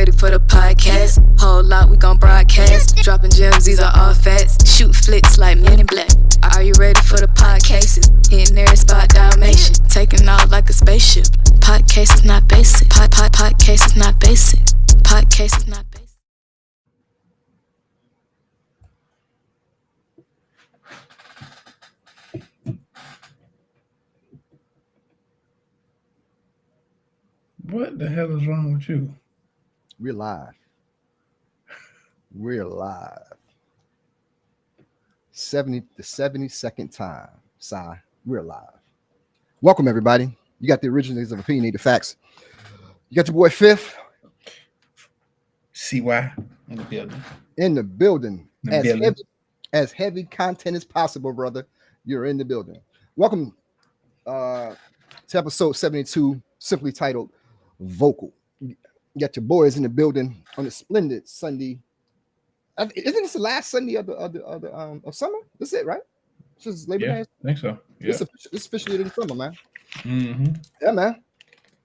ready for the podcast? Whole lot we gon' broadcast. Dropping gems, these are all facts. Shoot flicks like Men in Black. Are you ready for the podcasts? Hitting every spot, Dalmatian. Taking off like a spaceship. Podcast is not basic. Podcast is not basic. Podcast is not basic. What the hell is wrong with you? We're live. We're live. The 72nd time. Sigh. We're live. Welcome, everybody. You got the originals of Opinionated-Facts. You got your boy Fifth. CY in the building. In the building. As heavy content as possible, brother. You're in the building. Welcome to episode 72, simply titled Vocal. You got your boys in the building on a splendid Sunday. Isn't this the last Sunday of summer? This is it, right? This is Labor Day. I think so. Yeah. It's officially in the summer, man. Mm-hmm. Yeah, man.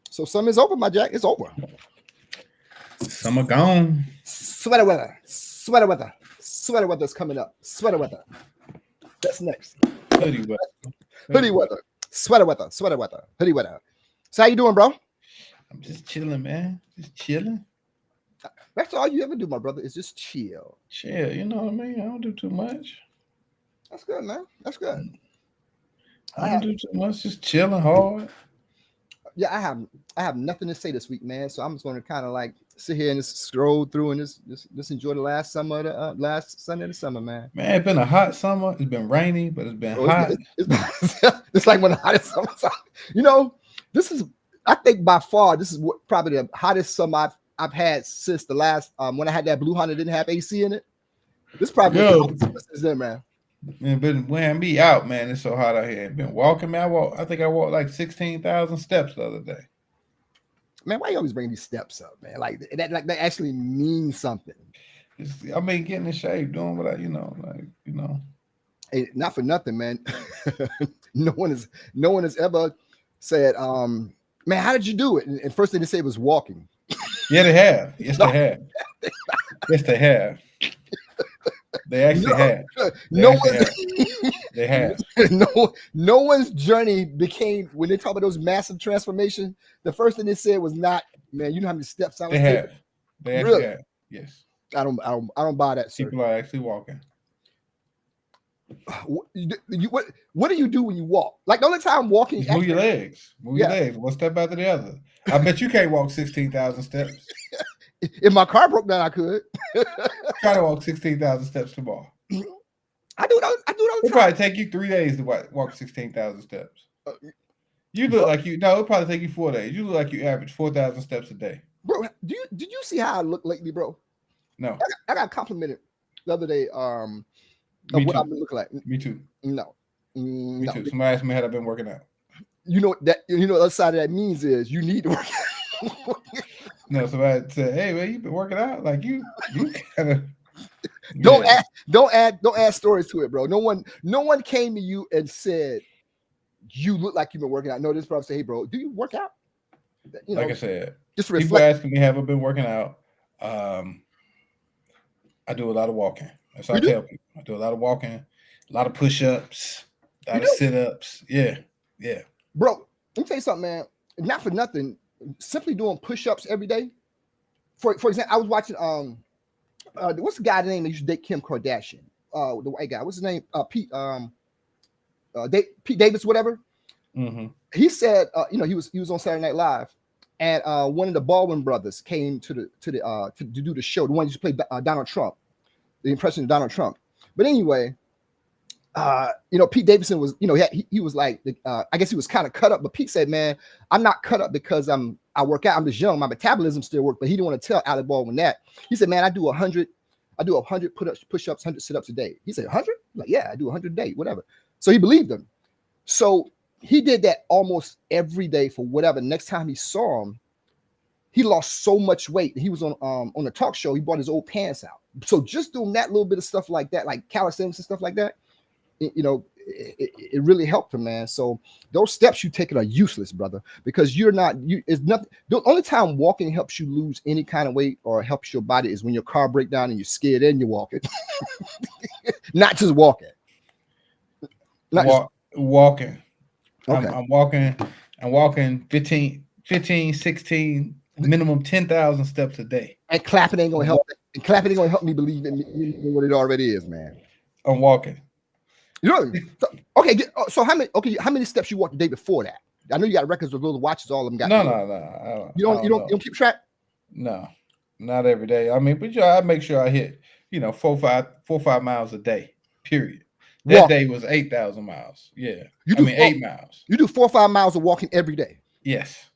So summer's over, my Jack. It's over. Summer gone. Sweater weather is coming up. Sweater weather. That's next. Hoodie weather. Sweater weather. Hoodie weather. So how you doing, bro? I'm just chilling, man. Just chilling. That's all you ever do, my brother, is just chill. Chill, you know what I mean? I don't do too much. That's good, man. That's good. I don't do too much, just chilling hard. Yeah, I have nothing to say this week, man. So I'm just gonna kind of like sit here and just scroll through and just enjoy the last Sunday of the summer, man. Man, it's been a hot summer. It's been rainy, but it's been hot. It's like one of the hottest summers. You know, I think by far this is probably the hottest summer I've had since the last when I had that Blue Honda didn't have AC in it. This probably was the hottest summer since then, man. It's been wearing me out, man. It's so hot out here. I've been walking, man. I think I walked like 16,000 steps the other day. Man, why you always bring these steps up, man? Like that actually means something. I mean, getting in shape, doing what Hey, not for nothing, man. no one has ever said, man, how did you do it? And first thing they say was walking. Yeah, they have. Yes, they have. Yes, they have. They actually have. They have. No one's journey became, when they talk about those massive transformations, the first thing they said was not, man, you know how many steps I was taking? Have. They actually really? Have. Yes. I don't buy that, sir. People are actually walking. What do you do when you walk? Like the only time walking, move your legs. Move your legs. One step after the other. I bet you can't walk 16,000 steps. If my car broke down, I could. Try to walk 16,000 steps tomorrow. I do it all the time. It'll probably take you 3 days to walk 16,000 steps. You look like it'll probably take you 4 days. You look like you average 4,000 steps a day. Bro, did you see how I look lately, bro? No. I got complimented the other day. Me what too. I've been looking like. Me too. No. Me too. Somebody asked me how I've been working out. You know the other side of that means is you need to work out. No, somebody said, "Hey man, you've been working out like you kind of." Don't add stories to it, bro. No one came to you and said you look like you've been working out. No, this probably say, "Hey, bro, do you work out?" Like I said, just reflect. People asking me, "Have I been working out?" I do a lot of walking. That's what I tell people. I do a lot of walking, a lot of push-ups, a lot of sit-ups. Yeah. Bro, let me tell you something, man. Not for nothing. Simply doing push-ups every day. For example, I was watching what's the guy name that used to date Kim Kardashian? The white guy. What's his name? Pete Davis, whatever. Mm-hmm. He said, he was on Saturday Night Live, and one of the Baldwin brothers came to do the show. The one who used to play Donald Trump, the impression of Donald Trump. But anyway, Pete Davidson was, he was like, I guess he was kind of cut up, but Pete said, man, I'm not cut up because I work out. I'm just young. My metabolism still works, but he didn't want to tell Alec Baldwin that. He said, man, I do 100 push-ups, 100 sit-ups a day. He said, 100? Like, yeah, I do 100 a day, whatever. So he believed him. So he did that almost every day for whatever. Next time he saw him, he lost so much weight. He was on a talk show. He brought his old pants out. So just doing that little bit of stuff like that, like calisthenics and stuff like that, it really helped him, man. So those steps you taking are useless, brother, because it's nothing. The only time walking helps you lose any kind of weight or helps your body is when your car breaks down and you're scared and you're walking. Not just walking. Walking. Okay. I'm walking 15, 16, minimum 10,000 steps a day. And clapping ain't gonna help. And clapping ain't gonna help me believe in what it already is, man. I'm walking. You know, so how many steps you walked the day before that? I know you got records of those watches, all of them got. No. You don't keep track? No, not every day. I mean, but I make sure I hit, 4 or 5 miles a day, period. That day was 8,000 miles. Yeah. 8 miles. You do 4 or 5 miles of walking every day? Yes.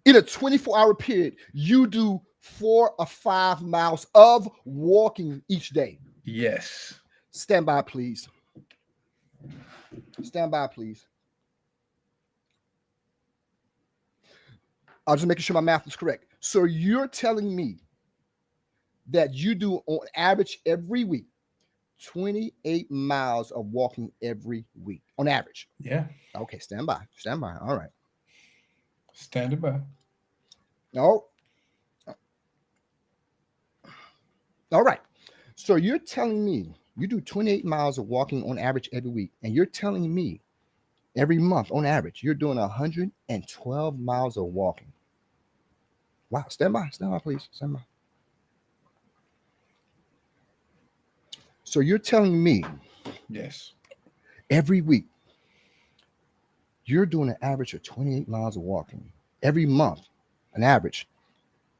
In a 24-hour period, you do 4 or 5 miles of walking each day. Yes. Stand by, please. Stand by, please. I'm just making sure my math is correct. So you're telling me that you do on average every week 28 miles of walking every week on average? Yeah. Okay, stand by. Stand by. All right. Standing by. No. All right. So you're telling me you do 28 miles of walking on average every week, and you're telling me every month on average you're doing 112 miles of walking. Wow. Stand by, please. Stand by. So you're telling me, yes, every week you're doing an average of 28 miles of walking. Every month, an average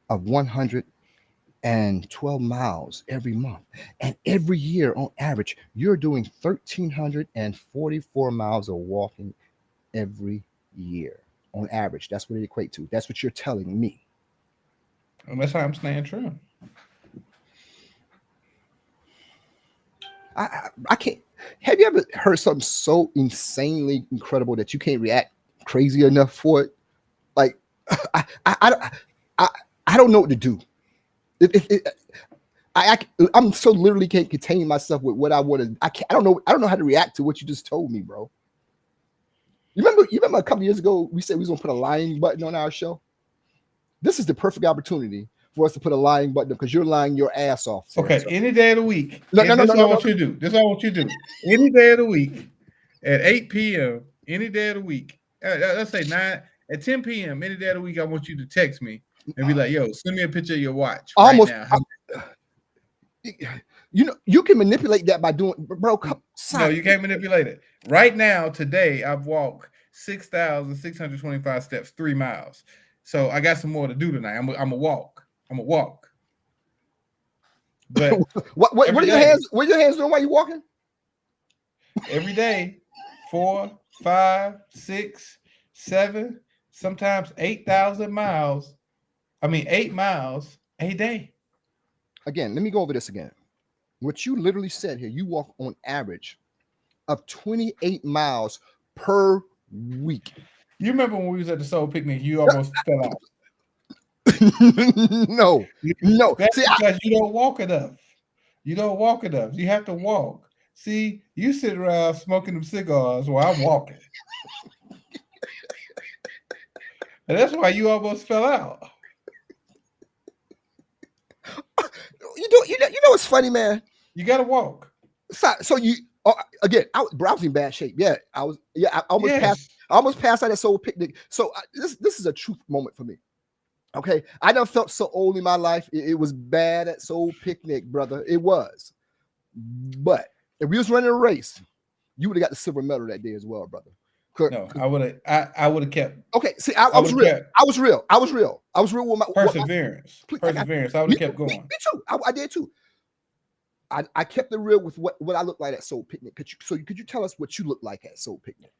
of 112 miles every month. And every year, on average, you're doing 1,344 miles of walking every year. On average, that's what it equates to. That's what you're telling me. And that's how I'm staying true. I can't. Have you ever heard something so insanely incredible that you can't react crazy enough for it? Like, I don't know what to do. I'm so literally can't contain myself with what I want to. I don't know how to react to what you just told me, bro. You remember a couple years ago we said we was gonna put a lying button on our show. This is the perfect opportunity for us to put a lying button because you're lying your ass off. Sarah. Okay, any day of the week. No, This is what I want you to do. This is what I want you to do. Any day of the week at 8 p.m. Any day of the week. Let's say 9 at 10 p.m. Any day of the week. I want you to text me and be like, "Yo, send me a picture of your watch right now." You can manipulate that by doing, bro. No, you can't manipulate it. Right now, today, I've walked 6,625 steps, 3 miles. So I got some more to do tonight. I'm a walk. But what are your hands? What are your hands doing while you walking? Every day, 4, 5, 6, 7, sometimes 8,000 miles. 8 miles a day. Again, let me go over this again. What you literally said here, you walk on average of 28 miles per week. You remember when we was at the Soul Picnic, you almost fell out. No. That's because you don't walk enough. You have to walk. See, you sit around smoking them cigars while I'm walking. And that's why you almost fell out. You know what's funny, man? You gotta walk. So you again, I was in bad shape. Yeah, I was. Yeah, I almost passed out at Soul Picnic. So this is a truth moment for me. Okay, I never felt so old in my life. It was bad at Soul Picnic, brother. It was. But if we was running a race, you would have got the silver medal that day as well, brother. No, I would have kept. Okay, see, I was real. I was real with my perseverance. I would have kept going. Me too. I did too. I kept it real with what I looked like at Soul Picnic. Could you tell us what you looked like at Soul Picnic?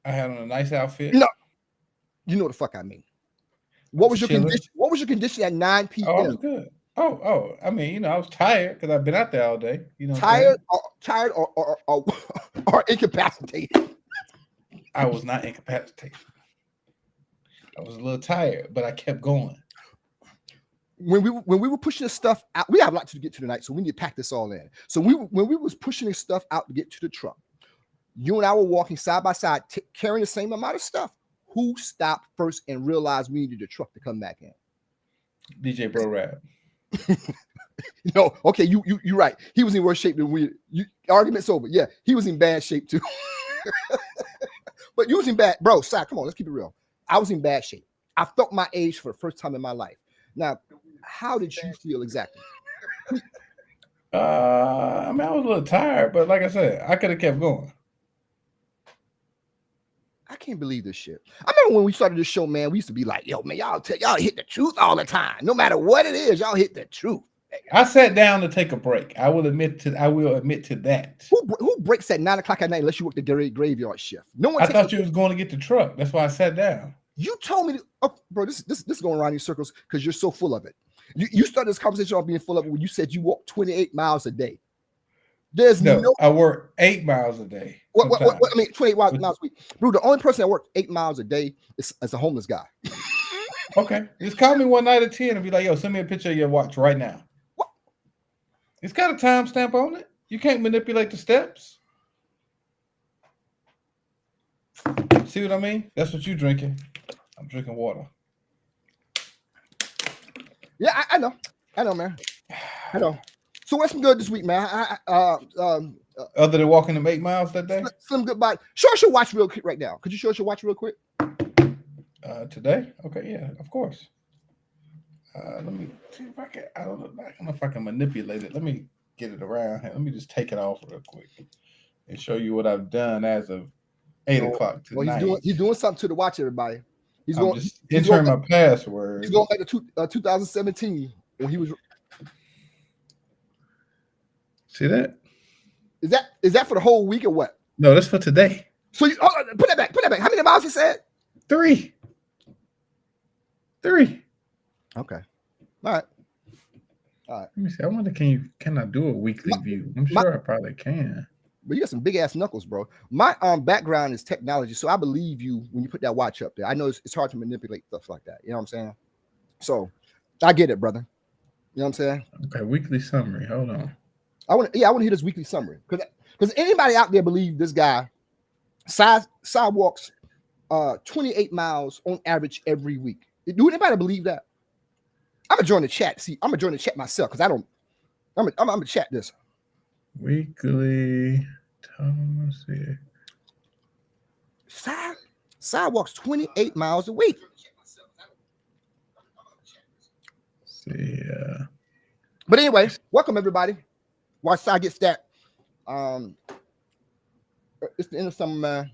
I had on a nice outfit. No, you know what the fuck I mean. What was your condition? What was your condition at 9 p.m.? Oh, I was good. Oh, I was tired because I've been out there all day. Tired or incapacitated. I was not incapacitated. I was a little tired, but I kept going. when we were pushing this stuff out, we have a lot to get to tonight, so we need to pack this all in. So when we was pushing this stuff out to get to the truck, you and I were walking side by side, carrying the same amount of stuff. Who stopped first and realized we needed a truck to come back in? DJ Bro Rap. No, okay, you're right. He was in worse shape than we. Argument's over. Yeah, he was in bad shape too. But you was in bad, bro. Si, come on, let's keep it real. I was in bad shape. I felt my age for the first time in my life. Now, how did you feel exactly? I mean, I was a little tired, but like I said, I could have kept going. I can't believe this shit. I remember when we started this show, man, we used to be like, yo, man, y'all hit the truth all the time. No matter what it is, y'all hit the truth. I sat down to take a break. I will admit to that. Who breaks at 9 o'clock at night unless you work the graveyard shift? No one. I thought you was going to get the truck. That's why I sat down. You told me, bro, this is going around in circles because you're so full of it. You started this conversation off being full of it when you said you walk 28 miles a day. There's no I work 8 miles a day. What I mean, 28 miles a week. Bro, the only person that works 8 miles a day is a homeless guy. Okay. Just call me one night at 10 and be like, yo, send me a picture of your watch right now. What? It's got a timestamp on it. You can't manipulate the steps. See what I mean? That's what you're drinking. I'm drinking water. Yeah, I know, man. I know. So what's some good this week, man? Other than walking them 8 miles that day? Some good body. Show us your watch real quick right now. Could you show us your watch real quick? Today? Okay, yeah, of course. Let me see if I can. I don't know if I can manipulate it. Let me get it around here. Let me just take it off real quick and show you what I've done as of 8 o'clock tonight. Well, he's doing something to the watch, everybody. He's entering my password. He's going back to 2017 when he was. See that? Is that for the whole week or what? No, that's for today. So you put that back. How many miles he said? 3. Okay. All right. Let me see. I wonder, can I do a weekly view? I'm sure I probably can. But you got some big ass knuckles, bro. My background is technology, so I believe you when you put that watch up there. I know it's hard to manipulate stuff like that. You know what I'm saying? So I get it, brother. You know what I'm saying? Okay, weekly summary. Hold on. I want to hear this weekly summary because anybody out there believe this guy sidewalks 28 miles on average every week? Do anybody believe that? I'm gonna join the chat. See, I'm gonna join the chat myself because I'm gonna chat this weekly. Let's see. Sidewalks 28 miles a week. See. But anyway, welcome everybody. While Side gets that, it's the end of some man.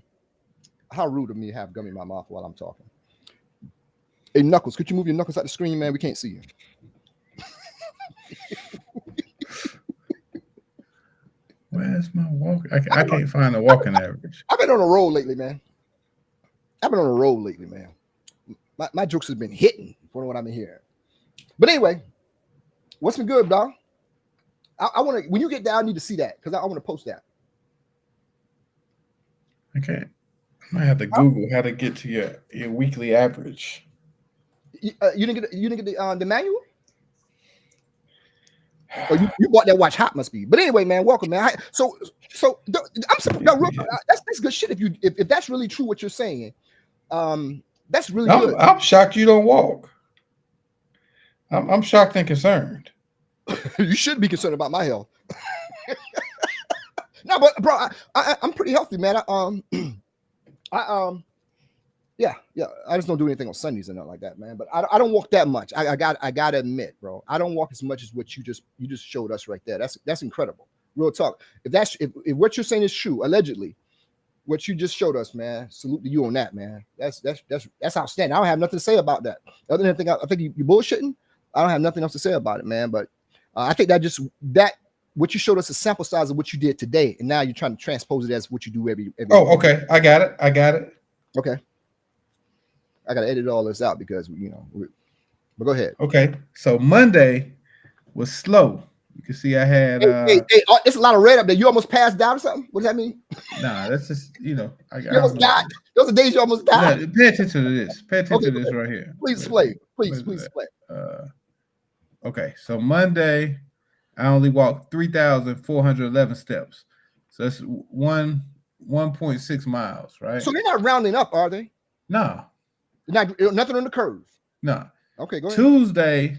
How rude of me to have gum in my mouth while I'm talking. Hey, Knuckles, could you move your knuckles out the screen, man? We can't see you. Where's my walk? I can't find the walking average. I've been on a roll lately, man. My jokes have been hitting for what I've been hearing. But anyway, what's been good, dog? I want to. When you get down, I need to see that because I want to post that. Okay, I might have to Google how to get to your weekly average. You didn't get the manual. Or you bought that watch hot, must be. But anyway, man, welcome, man. So that's good shit. If that's really true, what you're saying, that's really good. I'm shocked you don't walk. I'm shocked and concerned. You should be concerned about my health. No, but bro, I'm pretty healthy, man. Yeah. I just don't do anything on Sundays and nothing like that, man. But I don't walk that much. I gotta admit, bro, I don't walk as much as what you just showed us right there. That's incredible. Real talk. If what you're saying is true, allegedly, what you just showed us, man, salute to you on that, man. That's outstanding. I don't have nothing to say about that. Other than I think you're bullshitting. I don't have nothing else to say about it, man. But I think that what you showed us a sample size of what you did today, and now you're trying to transpose it as what you do every Oh, okay. I got it. Okay. I gotta edit all this out because but go ahead. Okay. So Monday was slow. You can see I had it's a lot of red up there. You almost passed out or something? What does that mean? Nah, that's just you almost died. Those are days you almost died. Yeah, pay attention to this. Pay attention to this right here. Please play. Please play. Okay, so Monday, I only walked 3,411 steps. So that's 1.6 miles, right? So they're not rounding up, are they? No. Nothing on the curve. No. Okay, go ahead.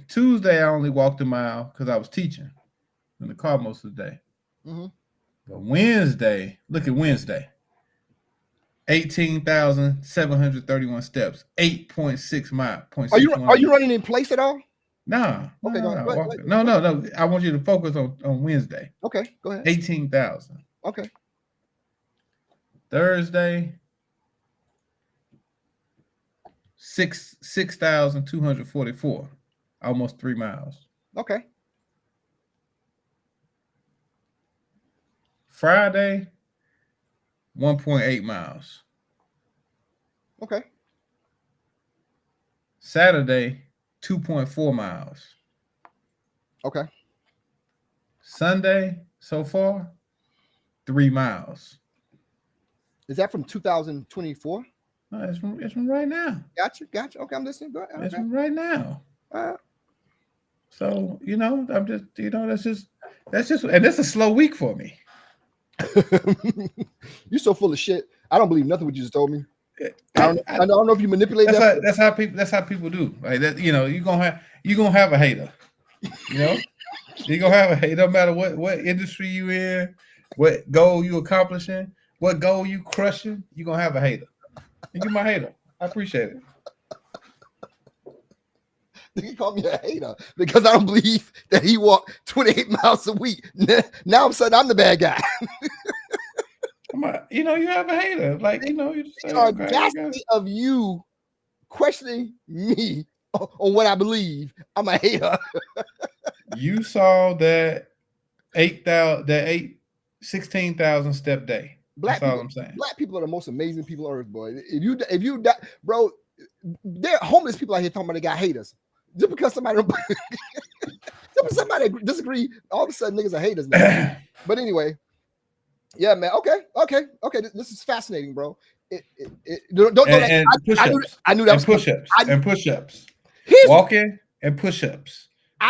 Tuesday, I only walked a mile because I was teaching in the car most of the day. Mm-hmm. But Wednesday, look at Wednesday. 18,731 steps, 8.6 miles. Are you running in place at all? No. Okay, No. go ahead. No. I want you to focus on Wednesday. Okay, go ahead. 18,000. Okay. Thursday, 6,244, almost 3 miles. Okay. Friday, 1.8 miles. Okay. Saturday, 2.4 miles. Okay. Sunday, so far, 3 miles. Is that from 2024? No, it's from right now. Gotcha. Okay, I'm listening. Go ahead. It's from right now. So, I'm just, that's just, and it's a slow week for me. You're so full of shit. I don't believe nothing what you just told me. I don't know if you manipulate that. That's how people do. Like that, you're gonna have a hater. You're gonna have a hater no matter what industry you in, what goal you accomplishing, what goal you crushing, you're gonna have a hater. And you're my hater. I appreciate it. You call me a hater because I don't believe that he walked 28 miles a week. Now I'm saying I'm the bad guy. You have a hater. Like, you just say, the audacity of you questioning me on what I believe. I'm a hater. You saw that 16,000 step day. That's all I'm saying. Black people are the most amazing people on earth, boy. If you bro, there are homeless people out here talking about they got haters. Just because somebody disagree, all of a sudden niggas are haters now. But anyway, yeah, man. Okay. This is fascinating, bro. I knew that was push-ups and push-ups. Walking and push-ups.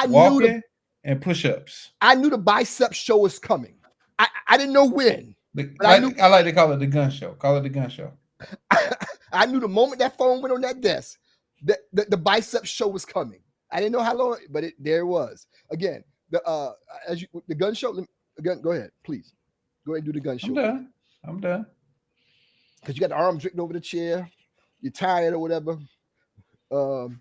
Walking and push-ups. I knew the bicep show was coming. I didn't know when. I like to call it the gun show. Call it the gun show. I knew the moment that phone went on that desk, the bicep show was coming. I didn't know how long, but there it was. Again, the gun show. Again, go ahead, please. Go ahead and do the gun show. I'm done. Because you got the arm draped over the chair. You're tired or whatever. Okay,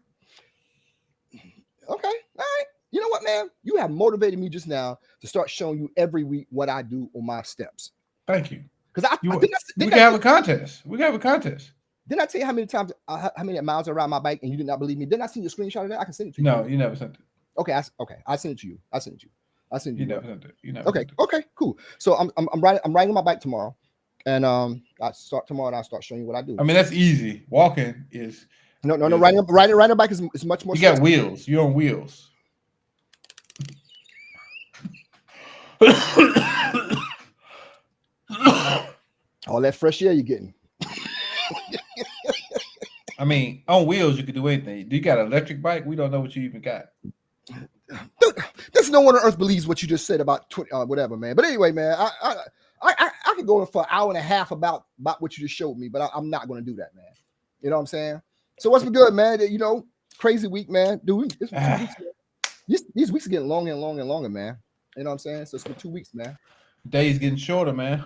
all right. You know what, man? You have motivated me just now to start showing you every week what I do on my steps. Thank you. Because we can have a contest. We can have a contest. Didn't I tell you how many times, how many miles I ride my bike and you did not believe me? Didn't I send you a screenshot of that? I can send it to you. No, you never sent it. Okay, I sent it to you. I sent it. You never sent it. Okay, cool. So I'm riding my bike tomorrow, and I start tomorrow and I'll start showing you what I do. I mean, that's easy. Walking is no. Riding a bike is much more. You got wheels. You're on wheels. All that fresh air you're getting. I mean, on wheels, you could do anything. Do you got an electric bike? We don't know what you even got. There's no one on earth believes what you just said about whatever, man. But anyway, man, I could go for an hour and a half about what you just showed me, but I'm not going to do that, man. You know what I'm saying? So what's been good, man? Crazy week, man. Dude, these weeks are getting longer and longer and longer, man. You know what I'm saying? So it's been 2 weeks, man. Days getting shorter, man.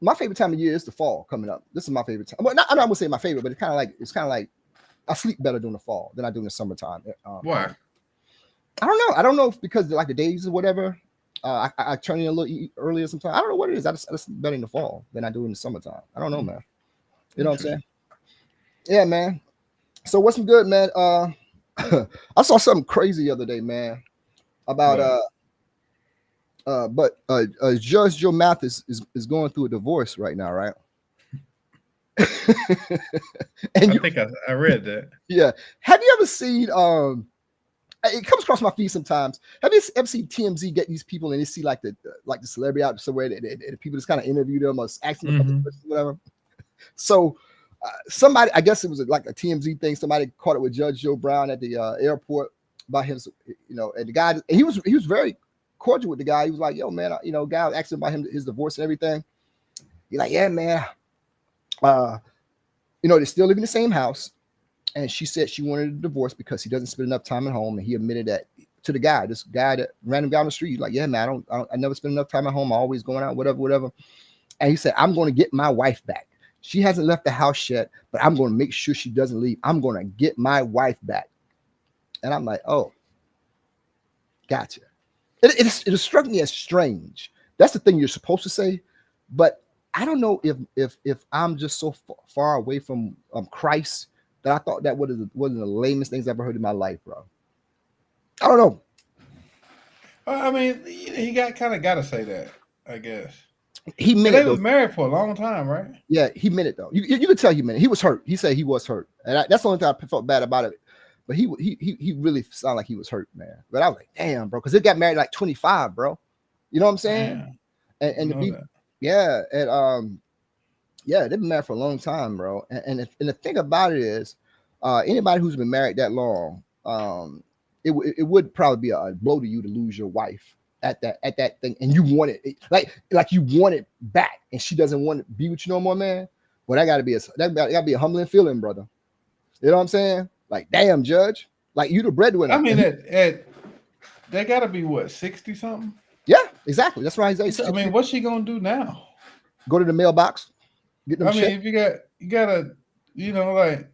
My favorite time of year is the fall coming up. This is my favorite time. Well, I'm not gonna say my favorite, but it's kind of like I sleep better during the fall than I do in the summertime. Why? I don't know. I don't know if because like the days or whatever. I turn in a little earlier sometimes. I don't know what it is. I just sleep better in the fall than I do in the summertime. I don't know, man. You know what I'm saying? Yeah, man. So what's some good, man? I saw something crazy the other day, man. About Judge Joe Mathis is going through a divorce right now, right? And I think I read that. Yeah. Have you ever seen it comes across my feed sometimes. Have you ever seen TMZ get these people and they see like the celebrity out somewhere that people just kind of interview them or ask them a couple questions, whatever. So somebody, I guess it was like a TMZ thing. Somebody caught it with Judge Joe Brown at the airport about his, and the guy, and he was very cordial with the guy. He was like, yo, man, guy was asking about his divorce and everything. He's like, yeah, man, they're still living in the same house. And she said she wanted a divorce because he doesn't spend enough time at home. And he admitted that to the guy, this guy, that random guy on the street. He's like, yeah, man, I never spend enough time at home. I'm always going out, whatever. And he said, I'm going to get my wife back. She hasn't left the house yet, but I'm going to make sure she doesn't leave. I'm going to get my wife back. And I'm like, oh, gotcha. It struck me as strange. That's the thing you're supposed to say. But I don't know if I'm just so far away from Christ that I thought that was one of the lamest things I've ever heard in my life, bro. I don't know. I mean, he got to say that, I guess. He meant it. They was married for a long time, right? Yeah, he meant it though. You could tell he meant it. He was hurt. He said he was hurt, and that's the only thing I felt bad about it. But he really sounded like he was hurt, man. But I was like, damn, bro, because they got married like 25, bro. You know what I'm saying? Yeah. And to be, yeah, and yeah, they've been married for a long time, bro. And the thing about it is, anybody who's been married that long, it would probably be a blow to you to lose your wife at that thing, and you want it like you want it back, and she doesn't want to be with you no more, man. Well, that gotta be a humbling feeling, brother. You know what I'm saying? Like, damn, Judge, like you the breadwinner. I mean, they gotta be what, 60 something? Yeah, exactly. That's right. I mean, what's she gonna do now? Go to the mailbox. Get them if you gotta, like,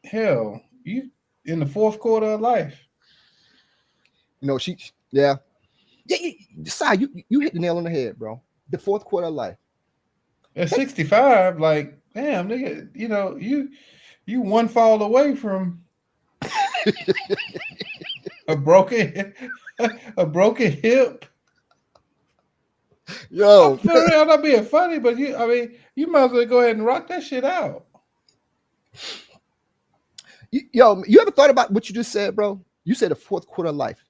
hell, you in the fourth quarter of life. Yeah, decide you hit the nail on the head, bro. The fourth quarter of life. At 65, like, damn, nigga, you one fall away from a broken hip. Yo, I'm not being funny, but you might as well go ahead and rock that shit out. You ever thought about what you just said, bro? You said the fourth quarter of life.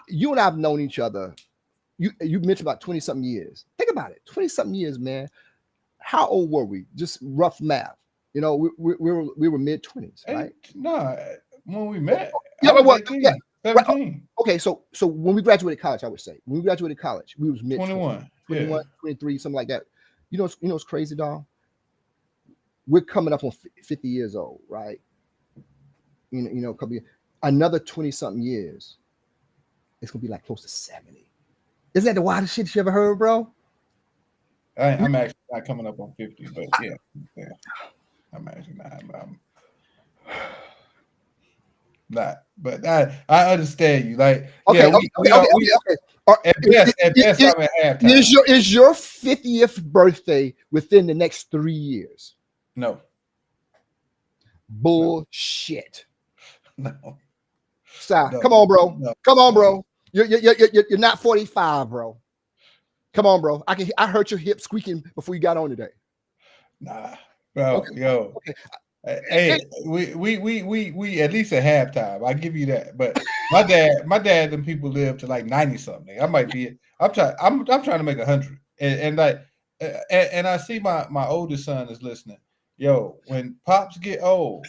You and I have known each other. You mentioned about 20-something years. Think about it, 20-something years, man. How old were we? Just rough math. We were mid-20s, right? No, when we met, yeah, I was 18, 17. Right. Okay, so when we graduated college, I would say when we graduated college, we was mid 21, 23, something like that. You know what's crazy, dog? We're coming up on 50 years old, right? A couple years. Another 20-something years, it's gonna be like close to 70. Isn't that the wildest shit you ever heard, bro? I'm actually not coming up on 50, but yeah. I'm actually not. I'm not, but I understand you. Like, okay. At best, I'm at halftime. Is your 50th birthday within the next 3 years? No. Bullshit. No. Stop. No. Come on, bro. No. Come on, bro. You're not 45, bro. Come on, bro. I heard your hip squeaking before you got on today. Nah, bro. Okay. Yo. Okay. Hey, we at least at halftime. I give you that. But my dad, them people live to like 90 something. I might be. I'm trying to make 100. And I see my oldest son is listening. Yo, when pops get old,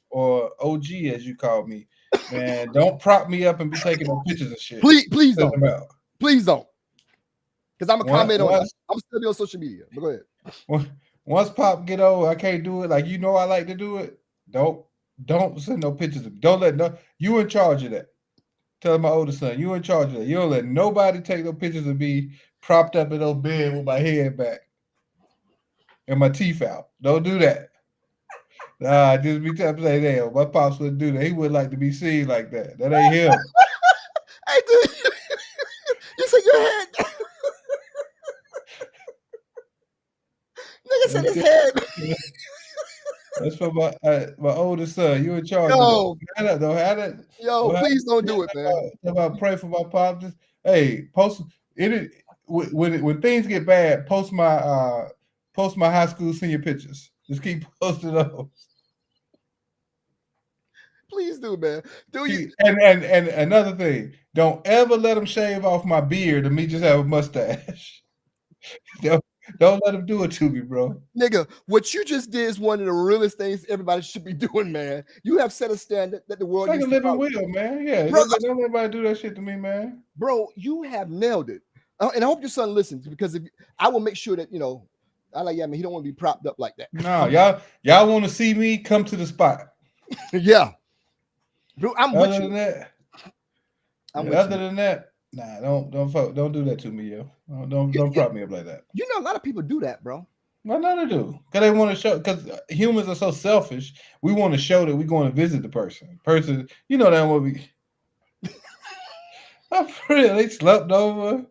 or OG as you call me, man, don't prop me up and be taking no pictures of shit. Please don't. Please don't. Because I'm gonna comment on it. I'm still be on social media. But go ahead. Once pop get old, I can't do it. Like, I like to do it. Don't send no pictures of me. Don't let you in charge of that. Tell my oldest son, you in charge of that. You don't let nobody take no pictures of me propped up in no bed with my head back and my teeth out. Don't do that. Nah, just be saying, damn, my pops wouldn't do that. He wouldn't like to be seen like that. That ain't him. Hey, dude, you said your head. Nigga said his head. That's for my oldest son. You in charge of that. Please don't do it, man. If I pray for my pops, hey, post it. When things get bad, post my high school senior pictures. Just keep posting those. Please do, man. Do you? And another thing, don't ever let them shave off my beard and me just have a mustache. Don't let him do it to me, bro. Nigga, what you just did is one of the realest things everybody should be doing, man. You have set a standard that the world It's like needs a to living follow. will, man. Yeah, Bro, don't let anybody do that shit to me, man. Bro, you have nailed it. And I hope your son listens, because if I will make sure that, I like, yeah, man, he don't want to be propped up like that. No, y'all want to see me? Come to the spot. Yeah. Bro, I'm with you. Other than that, nah, don't do that to me, yo. Don't prop me up like that. You know, a lot of people do that, bro. Why not to do? Because they want to show. Because humans are so selfish. We want to show that we're going to visit the person. You know that what we. I'm for real. They slept over,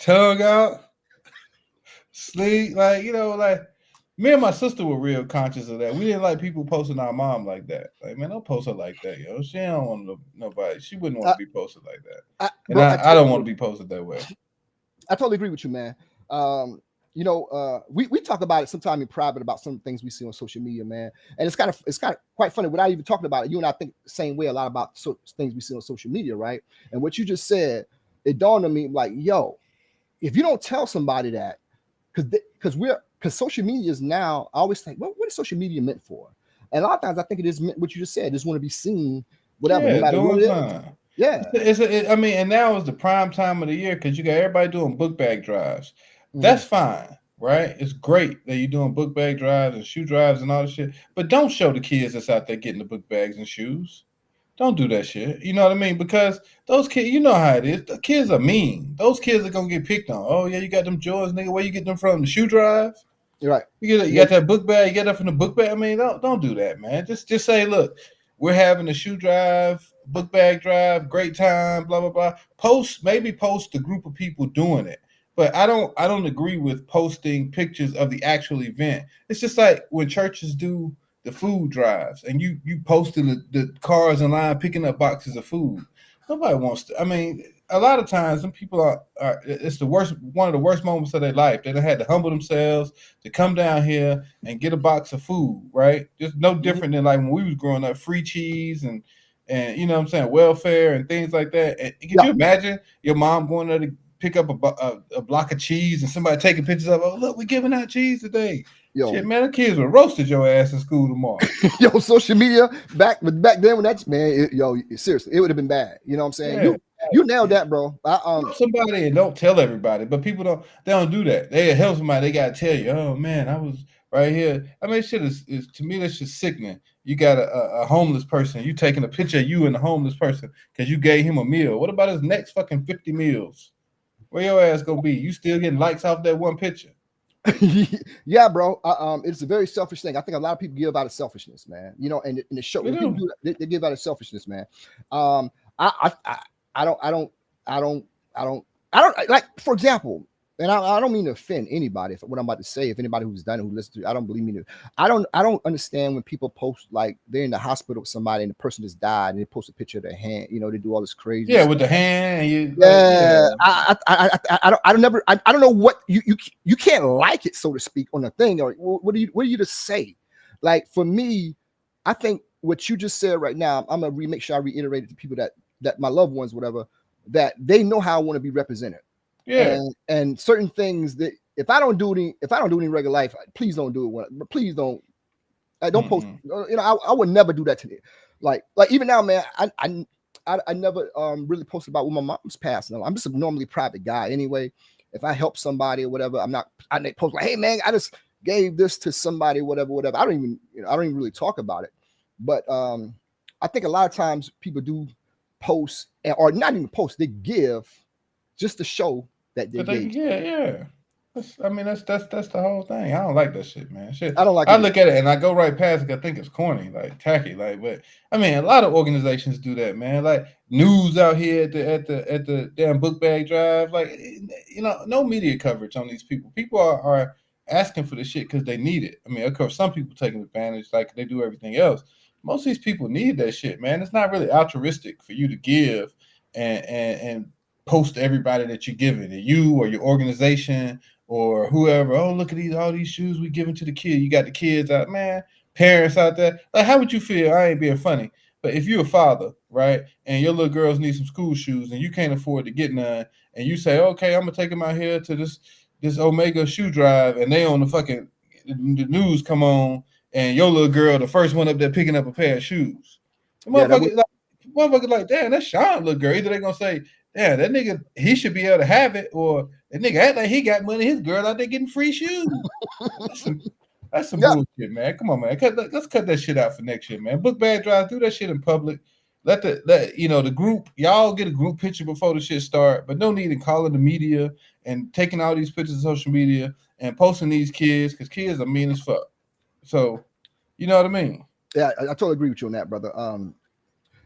tongue out, sleep. Like, me and my sister were real conscious of that. We didn't like people posting our mom like that. Like, man, don't post her like that, yo. She don't want nobody. She wouldn't want to be posted like that. I don't want to be posted that way. I totally agree with you, man. We talk about it sometime in private about some things we see on social media, man. And it's kind of quite funny without even talking about it. You and I think the same way a lot about things we see on social media, right? And what you just said, it dawned on me like, yo, if you don't tell somebody that, because social media is now, I always think, well, what is social media meant for? And a lot of times I think it is meant what you just said. Just want to be seen, whatever, no matter what it is. Yeah. And now is the prime time of the year because you got everybody doing book bag drives. That's fine, right? It's great that you're doing book bag drives and shoe drives and all this shit. But don't show the kids that's out there getting the book bags and shoes. Don't do that shit. You know what I mean? Because those kids, you know how it is. The kids are mean. Those kids are gonna get picked on. Oh yeah, you got them Jordans, nigga. Where you get them from? The shoe drive? You're right. You got that book bag. You get that from the book bag. I mean, don't do that, man. Just say, look, we're having a shoe drive, book bag drive, great time, blah blah blah. Post the group of people doing it. But I don't agree with posting pictures of the actual event. It's just like when churches do the food drives and you posting the cars in line picking up boxes of food. Nobody wants to. I mean, a lot of times some people are it's one of the worst moments of their life. They had to humble themselves to come down here and get a box of food, right? Just no different than like when we was growing up, free cheese and you know what I'm saying, welfare and things like that. And can you imagine your mom going there to pick up a block of cheese and somebody taking pictures of, oh, look, we're giving out cheese today. Yo, shit, man, the kids would roasted your ass in school tomorrow. Yo, social media back then when that's, man, seriously, it would have been bad. You know what I'm saying? Yeah. You nailed that, bro. Somebody and don't tell everybody, but people don't do that. They help somebody. They gotta tell you, oh man, I was right here. I mean, shit is to me that's just sickening. You got a homeless person. You taking a picture of you and the homeless person because you gave him a meal. What about his next fucking 50 meals? Where your ass gonna be? You still getting likes off that one picture? Yeah, bro. It's a very selfish thing. I think a lot of people give out of selfishness, man. You know, and the show they give out of selfishness, man. I don't like, for example, and I don't mean to offend anybody. What I'm about to say, if anybody who's done it, who listens to it, I don't believe me to. I don't understand when people post like they're in the hospital with somebody and the person just died and they post a picture of their hand. You know, they do all this crazy. Yeah, stuff. with the hand. I don't know what you can't like it, so to speak, on a thing. Or what do you just say? Like for me, I think what you just said right now, I'm gonna make sure I reiterate it to people that my loved ones, whatever, that they know how I want to be represented. Yeah, and certain things that if I don't do it in regular life, please don't do it. But please don't post. You know, I would never do that to me. Like even now, man, I never really posted about when my mom's passing. I'm just a normally private guy anyway. If I help somebody or whatever, I may post like, hey man, I just gave this to somebody, whatever. I don't even really talk about it. But I think a lot of times people do post or not even post, they give just to show that they gave. Yeah. That's the whole thing. I don't like that shit, man. Shit. I don't like. I look at it and I go right past it. I think it's corny, like tacky, like. But I mean, a lot of organizations do that, man. Like news out here at the damn book bag drive, like no media coverage on these people. People are asking for the shit because they need it. I mean, of course, some people taking advantage, like they do everything else. Most of these people need that shit, man. It's not really altruistic for you to give and post to everybody that you're giving to you or your organization or whoever. Oh, look at all these shoes we giving to the kids. You got the kids out, man, parents out there. Like, how would you feel? I ain't being funny, but if you're a father, right, and your little girls need some school shoes and you can't afford to get none, and you say, okay, I'm gonna take them out here to this Omega shoe drive, and they on the news come on, and your little girl, the first one up there picking up a pair of shoes. The motherfucker like, damn, that's Shawn little girl. Either they gonna say, damn, that nigga, he should be able to have it, or that nigga act like he got money, his girl out there getting free shoes. That's some bullshit, man. Come on, man. Let's cut that shit out for next year, man. Book bag drive, do that shit in public. Let the group, y'all get a group picture before the shit start, but no need in calling the media and taking all these pictures of social media and posting these kids, because kids are mean as fuck. So, you know what I mean? Yeah, I totally agree with you on that, brother.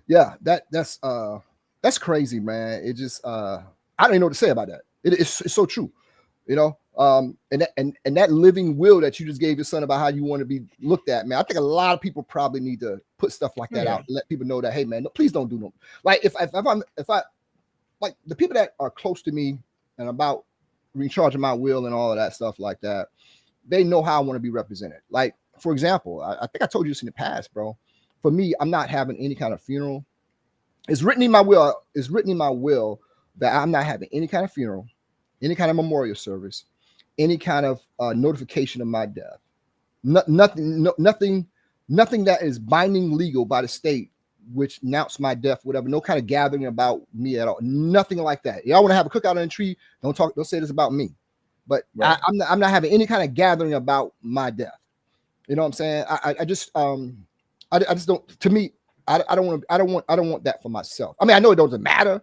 Yeah, that's crazy, man. It just I don't even know what to say about that. It's so true, you know. And that living will that you just gave your son about how you want to be looked at, man. I think a lot of people probably need to put stuff like that out, and let people know that, hey, man, no, please don't do no. Like if I like the people that are close to me and about recharging my will and all of that stuff like that, they know how I want to be represented. Like, for example, I think I told you this in the past, bro. For me, I'm not having any kind of funeral. It's written in my will. It's written in my will that I'm not having any kind of funeral, any kind of memorial service, any kind of notification of my death. Nothing that is binding legal by the state, which announced my death, whatever. No kind of gathering about me at all. Nothing like that. Y'all want to have a cookout on the tree? Don't say this about me. But right. I'm not having any kind of gathering about my death. You know what I'm saying? I just don't. To me, I don't want that for myself. I mean, I know it doesn't matter,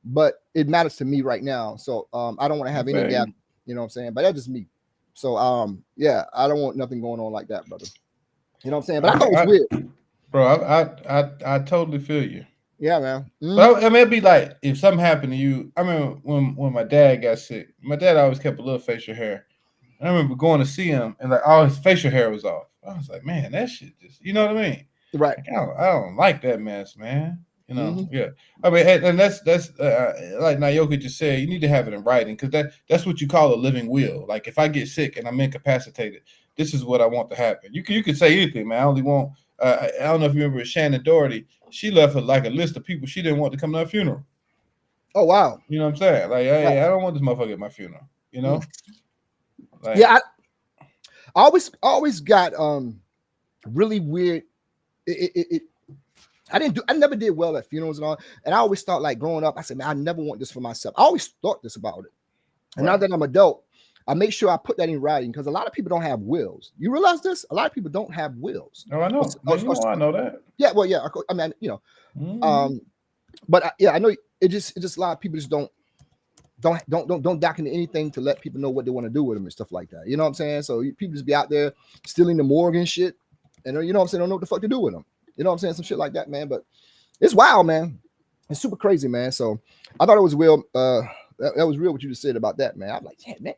but it matters to me right now. So I don't want to have any gap. You know what I'm saying? But that's just me. So yeah, I don't want nothing going on like that, brother. You know what I'm saying? But I thought it was weird, bro. I totally feel you. Yeah, man. But I mean, it'd be like if something happened to you. I remember when my dad got sick. My dad always kept a little facial hair. I remember going to see him, and like all his facial hair was off. I was like, man, that shit just, you know what I mean? Right. Like, I don't like that mess, man. You know, yeah. I mean, and that's like Nayoka just said, you need to have it in writing, because that's what you call a living will. Like if I get sick and I'm incapacitated, this is what I want to happen. You could say anything, man. I only want. I don't know if you remember Shannon Doherty. She left a list of people she didn't want to come to her funeral. Oh wow. You know what I'm saying? Like, hey, I don't want this motherfucker at my funeral. You know. Like, yeah, I always got really weird. I never did well at funerals and all. And I always thought, like growing up, I said, man, I never want this for myself. I always thought this about it. And now that I'm adult, I make sure I put that in writing, because a lot of people don't have wills. You realize this? A lot of people don't have wills. Oh, I know. I know that. Yeah, well, yeah. I mean, you know, but I know it just a lot of people just don't document anything to let people know what they want to do with them and stuff like that. You know what I'm saying? So people just be out there stealing the morgue and shit, and you know what I'm saying, don't know what the fuck to do with them. You know what I'm saying? Some shit like that, man. But it's wild, man. It's super crazy, man. So I thought it was real. That was real what you just said about that, man. I'm like, yeah, man,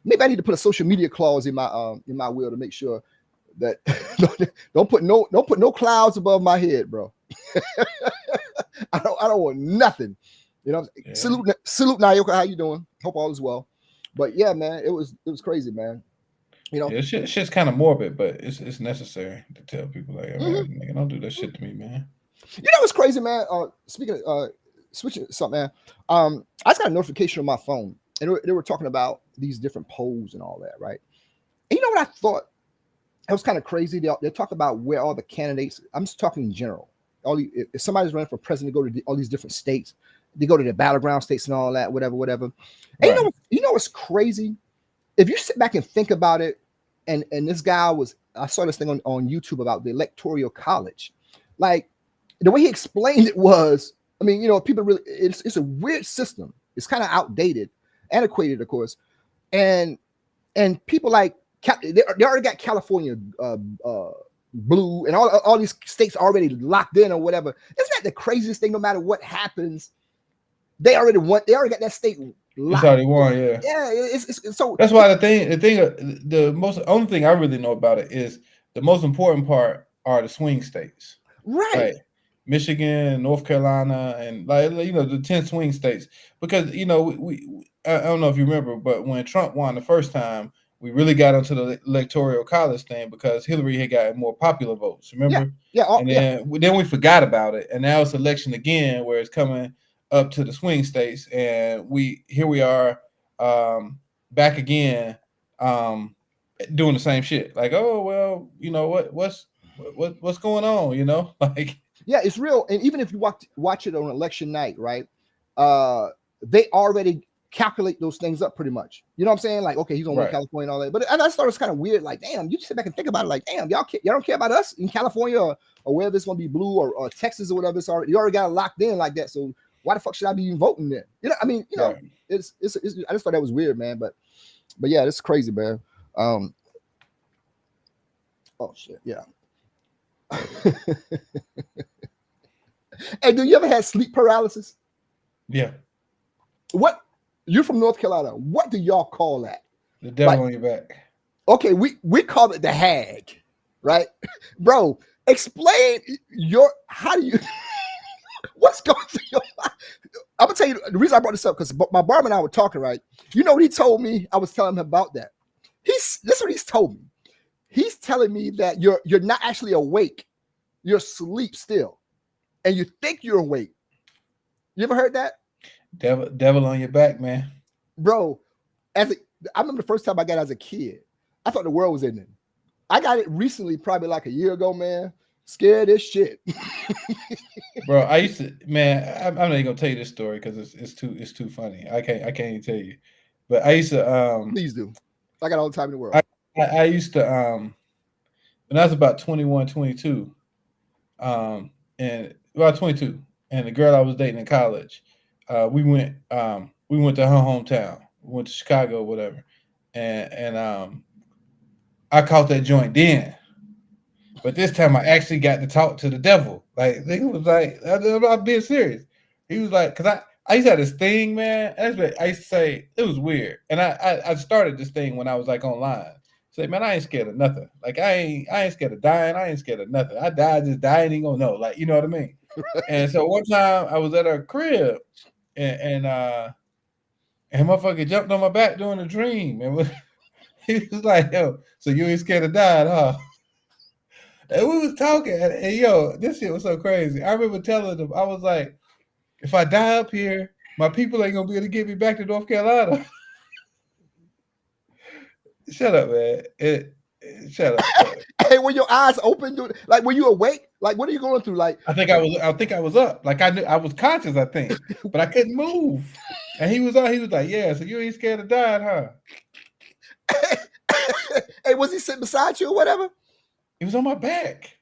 maybe I need to put a social media clause in my will to make sure that don't put no clouds above my head, bro. I don't want nothing. You know, yeah. Salute Nayoka, how you doing? Hope all is well. But yeah, man, it was crazy, man. You know, shit's kind of morbid, but it's necessary to tell people, like, hey, man, don't do that shit to me, man. You know what's crazy, man? Speaking of switching something, man. I just got a notification on my phone, and they were talking about these different polls and all that, right? And you know what I thought? It was kind of crazy. They talk about where all the candidates. I'm just talking in general. If somebody's running for president, they go to all these different states. They go to the battleground states and all that, whatever. And right. You know what's crazy? If you sit back and think about it, and this guy I saw this thing on YouTube about the Electoral College. Like, the way he explained it was, I mean, you know, people really, it's a weird system. It's kind of outdated, antiquated, of course. And people like, they already got California blue, and all these states already locked in or whatever. Isn't that the craziest thing? No matter what happens, they already got that state locked. It's already won, yeah. Yeah, it's so. That's why the only thing I really know about it is the most important part are the swing states, right? Like Michigan, North Carolina, and like, you know, the 10 swing states. Because, you know, I don't know if you remember, but when Trump won the first time, we really got into the Electoral College thing because Hillary had gotten more popular votes. Remember? Yeah. Then we forgot about it, and now it's election again, where it's coming up to the swing states, and we are back again, doing the same shit. Like, oh well, you know what's going on? You know, like yeah, it's real. And even if you watch it on election night, right? They already calculate those things up pretty much. You know what I'm saying? Like, okay, he's gonna win California and all that. But I thought it was kind of weird. Like, damn, you sit back and think about it. Like, damn, y'all don't care about us in California or whether it's gonna be blue or Texas or whatever. You already got it locked in like that. So why the fuck should I be even voting there? You know, I mean, you know, it's I just thought that was weird, man. But yeah, it's crazy, man. Oh shit, yeah. Hey, do you ever had sleep paralysis? Yeah. What? You're from North Carolina. What do y'all call that? The devil on your back. Okay, we call it the hag, right? Bro, explain how do you what's going through your life? I'm gonna tell you the reason I brought this up because my barber and I were talking, right? You know what he told me? I was telling him about that. This is what he's told me. He's telling me that you're not actually awake, you're asleep still, and you think you're awake. You ever heard that? Devil on your back, man. Bro, I remember the first time I got it as a kid, I thought the world was ending. I got it recently, probably like a year ago, man. Scared as shit. Bro, I used to, man, I'm not even gonna tell you this story because it's too funny. I can't even tell you. But I used to please do. I got all the time in the world. I used to when I was about 21, 22, and about 22, and the girl I was dating in college, we went to her hometown. We went to Chicago, whatever, and I caught that joint then. But this time I actually got to talk to the devil. Like, he was like, I'm being serious. He was like, because I used to have this thing, man. That's what I used to say. It was weird. And I started this thing when I was like online. Say, man, I ain't scared of nothing. Like, I ain't scared of dying. I ain't scared of nothing. I die, just die, ain't gonna know. Like, you know what I mean? And so one time I was at her crib and motherfucker jumped on my back during a dream. And he was like, yo, so you ain't scared of dying, huh? And we was talking, and yo, this shit was so crazy. I remember telling them, I was like, if I die up here, my people ain't gonna be able to get me back to North Carolina. Shut up, man. Shut up. Hey, were your eyes open? Like, were you awake? Like, what are you going through? Like, I think I was up. Like, I knew I was conscious, I think, but I couldn't move. And he was like, yeah, so you ain't scared of dying, huh? Hey, was he sitting beside you or whatever? He was on my back.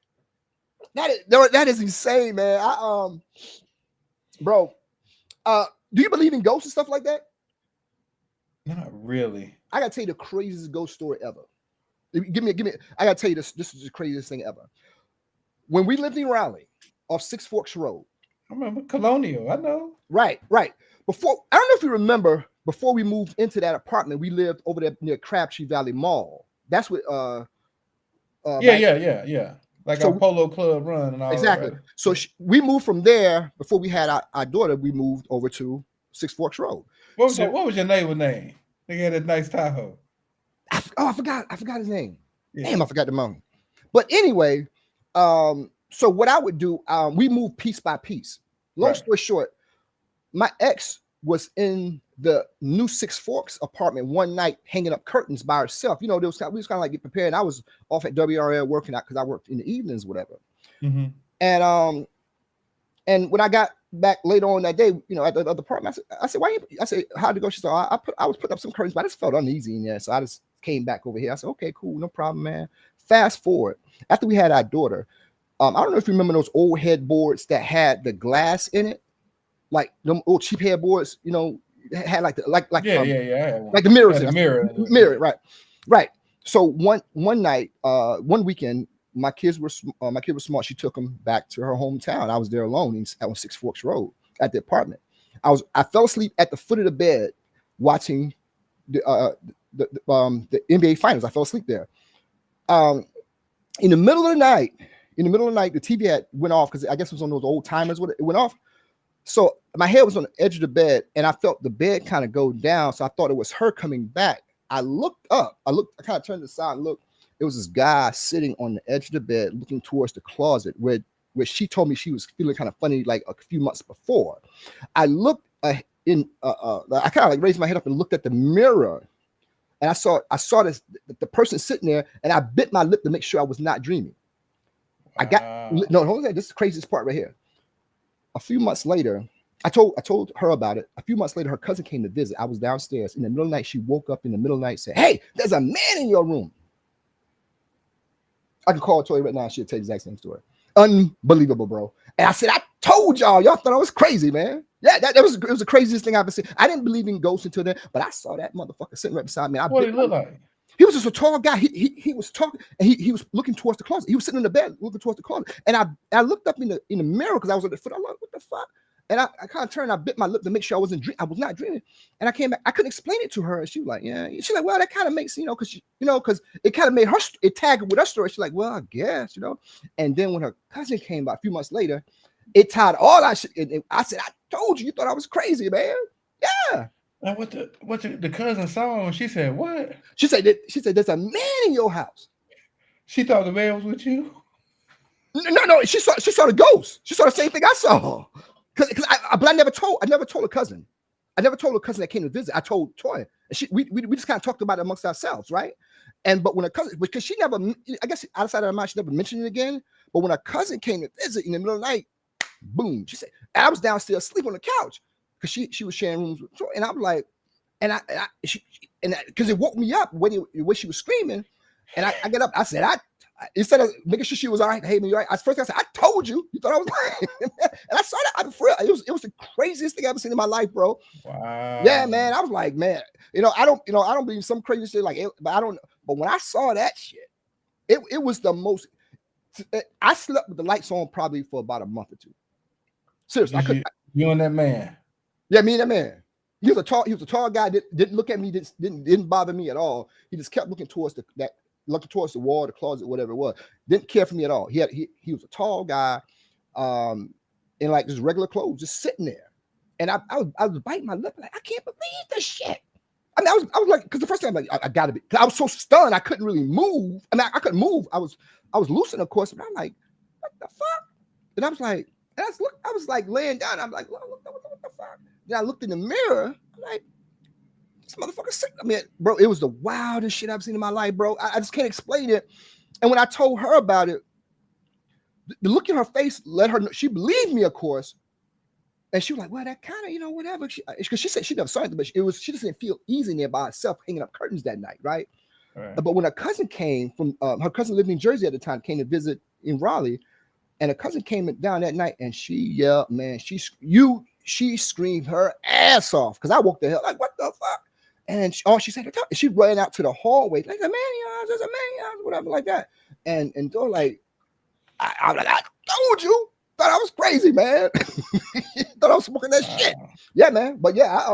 That is insane, man. Bro, do you believe in ghosts and stuff like that? Not really. I gotta tell you the craziest ghost story ever. Give me. I gotta tell you this. This is the craziest thing ever. When we lived in Raleigh, off Six Forks Road. I remember Colonial. I know. Right. Before, I don't know if you remember. Before we moved into that apartment, we lived over there near Crabtree Valley Mall. That's what. Yeah. Like our Polo Club run and all exactly. That, right? So we moved from there before we had our daughter. We moved over to Six Forks Road. What was your neighbor name? They had a nice Tahoe. I forgot his name. Yeah. Damn, I forgot the moment. But anyway, so what I would do, we moved piece by piece. Long story short, my ex was in the new Six Forks apartment one night hanging up curtains by herself. You know, we was kind of like get prepared. And I was off at WRL working out because I worked in the evenings, whatever. Mm-hmm. And when I got back later on that day, you know, at the other apartment, I said, how'd it go? She said, I was putting up some curtains, but I just felt uneasy in there. So I just came back over here. I said, okay, cool, no problem, man. Fast forward, after we had our daughter, I don't know if you remember those old headboards that had the glass in it, like them old cheap headboards, you know, had like the like the mirrors, mirror, right. So one night, one weekend, my kid was smart. She took them back to her hometown. I was there alone on Six Forks Road at the apartment. I fell asleep at the foot of the bed watching the NBA finals. I fell asleep there. In the middle of the night, the TV went off because I guess it was on those old timers. It went off. So my head was on the edge of the bed, and I felt the bed kind of go down. So I thought it was her coming back. I looked up. I kind of turned to the side and looked. It was this guy sitting on the edge of the bed, looking towards the closet where she told me she was feeling kind of funny like a few months before. I looked I kind of like raised my head up and looked at the mirror, and I saw this the person sitting there, and I bit my lip to make sure I was not dreaming. Hold on, this is the craziest part right here. A few months later, I told her about it. A few months later, her cousin came to visit. I was downstairs in the middle of the night. She woke up in the middle of the night and said, "Hey, there's a man in your room." I can call Toy right now. She'll tell you the exact same story. Unbelievable, bro. And I said, I told y'all thought I was crazy, man. Yeah, it was the craziest thing I've ever seen. I didn't believe in ghosts until then, but I saw that motherfucker sitting right beside me. What did he look like? He was just a tall guy. He was talking, and he was looking towards the closet. He was sitting in the bed looking towards the closet. And I looked up in the mirror because I was on the foot. I'm like, what the fuck? And I kind of turned, I bit my lip to make sure I was not dreaming. And I came back, I couldn't explain it to her. And she was like, yeah. She's like, well, that kind of makes, because it kind of made her, it tagged with her story. She's like, well, I guess, And then when her cousin came by a few months later, it tied all that shit. And I said, I told you thought I was crazy, man. Yeah. And what the cousin saw, and she said, what? She said, there's a man in your house. She thought the man was with you? No, she saw the ghost. She saw the same thing I saw. But I never told a cousin. I never told a cousin that came to visit. I told Toya. And we just kind of talked about it amongst ourselves, right? But when a cousin, because she never, I guess outside of her mind, she never mentioned it again. But when a cousin came to visit in the middle of the night, boom, she said, I was downstairs asleep on the couch because she was sharing rooms with Toya. And I was like, because it woke me up when she was screaming. And I get up, I said, instead of making sure she was all right, hey, man, you all right? First I said, I told you thought I was lying. And I saw that for real. It was the craziest thing I've ever seen in my life, bro. Wow. Yeah, man. I was like, man, I don't believe some crazy shit like it, but when I saw that shit, it was the most. I slept with the lights on probably for about a month or two. Seriously, you and that man. Yeah, me and that man. He was a tall guy. Didn't look at me. Didn't bother me at all. He just kept looking towards looking towards the wall, the closet, whatever it was. Didn't care for me at all. He was a tall guy, in like just regular clothes, just sitting there. And I was biting my lip, like, I can't believe this shit. I mean, I was like, because the first time I'm like, I gotta be, because I was so stunned, I couldn't really move. I mean, I couldn't move. I was loosened, of course, but I'm like, what the fuck? And I was like, I was like laying down. I'm like, what the fuck? Then I looked in the mirror. I'm like, this motherfucker sick. I mean, bro, it was the wildest shit I've seen in my life, bro. I just can't explain it. And when I told her about it, the look in her face let her know. She believed me, of course. And she was like, well, that kind of, whatever. Because she said she never saw anything, but she just didn't feel easy there by herself hanging up curtains that night, right? But when her cousin came from, her cousin lived in Jersey at the time, came to visit in Raleigh, and her cousin came down that night, and she yelled, man, she screamed her ass off, because I woke the hell, like, what the fuck? And she said, she ran out to the hallway, like, there's a man in your house, whatever, like that. And they're like, I was like, I told you. Thought I was crazy, man. Thought I was smoking that shit. Yeah, man. But yeah,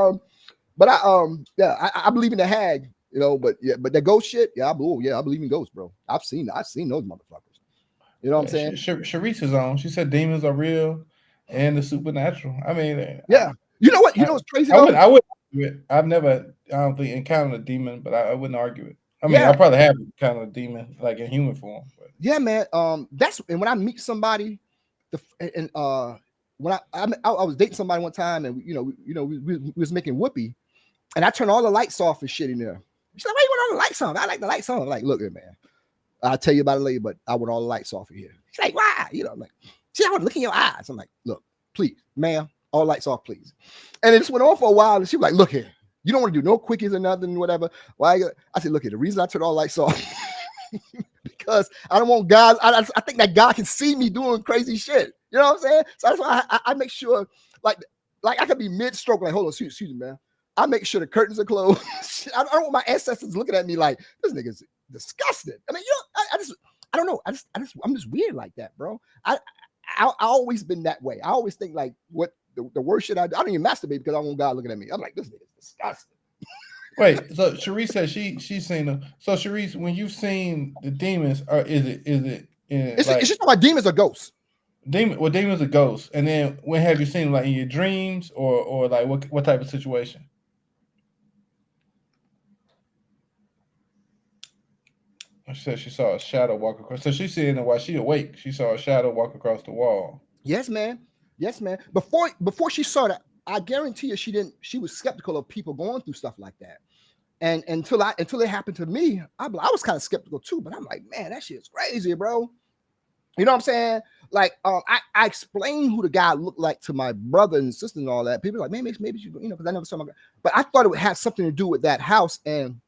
I believe in the hag, but that ghost shit, I believe in ghosts, bro. I've seen those motherfuckers. You know what I'm saying? Sharice is on. She said demons are real and the supernatural. I mean, yeah. You know what? What's crazy? I wouldn't argue it. I've never, I don't think, encountered a demon, but I wouldn't argue it. I mean, I probably have encountered a demon, like in human form. But. Yeah, man. And when I meet somebody, when I was dating somebody one time, and we was making whoopee, and I turned all the lights off and shit in there. She's like, why you want all the lights on? I like the lights on. I'm like, look here, man. I'll tell you about it later, but I want all the lights off in here. She's like, why? I'm like, see, I want to look in your eyes. I'm like, look, please, ma'am, all lights off, please. And it just went on for a while, and she was like, look here, you don't want to do no quickies or nothing, whatever. Why? I said, look here, the reason I turned all the lights off because I don't want God. I think that God can see me doing crazy shit. You know what I'm saying? So that's why I make sure, like I could be mid-stroke, like, hold on, excuse me, man. I make sure the curtains are closed. I don't want my ancestors looking at me like, this nigga's disgusting. I mean, I don't know. I'm just weird like that, bro. I always been that way. I always think like, what the worst shit I don't even masturbate because I want God looking at me. I'm like, this nigga's disgusting. Wait, so Sharice said she's seen them. So Sharice, when you've seen the demons, or is it? It's just about demons or ghosts. Demons are ghosts. And then when have you seen them, like in your dreams or like what type of situation? She said she saw a shadow walk across. So she's seeing it while she awake. She saw a shadow walk across the wall. Yes, man. Before she saw that, I guarantee you she was skeptical of people going through stuff like that. And until it happened to me, I was kind of skeptical too, but I'm like, man, that shit's crazy, bro. You know what I'm saying? Like, I explained who the guy looked like to my brother and sister and all that. People are like, man, maybe you, because I never saw my guy. But I thought it would have something to do with that house, and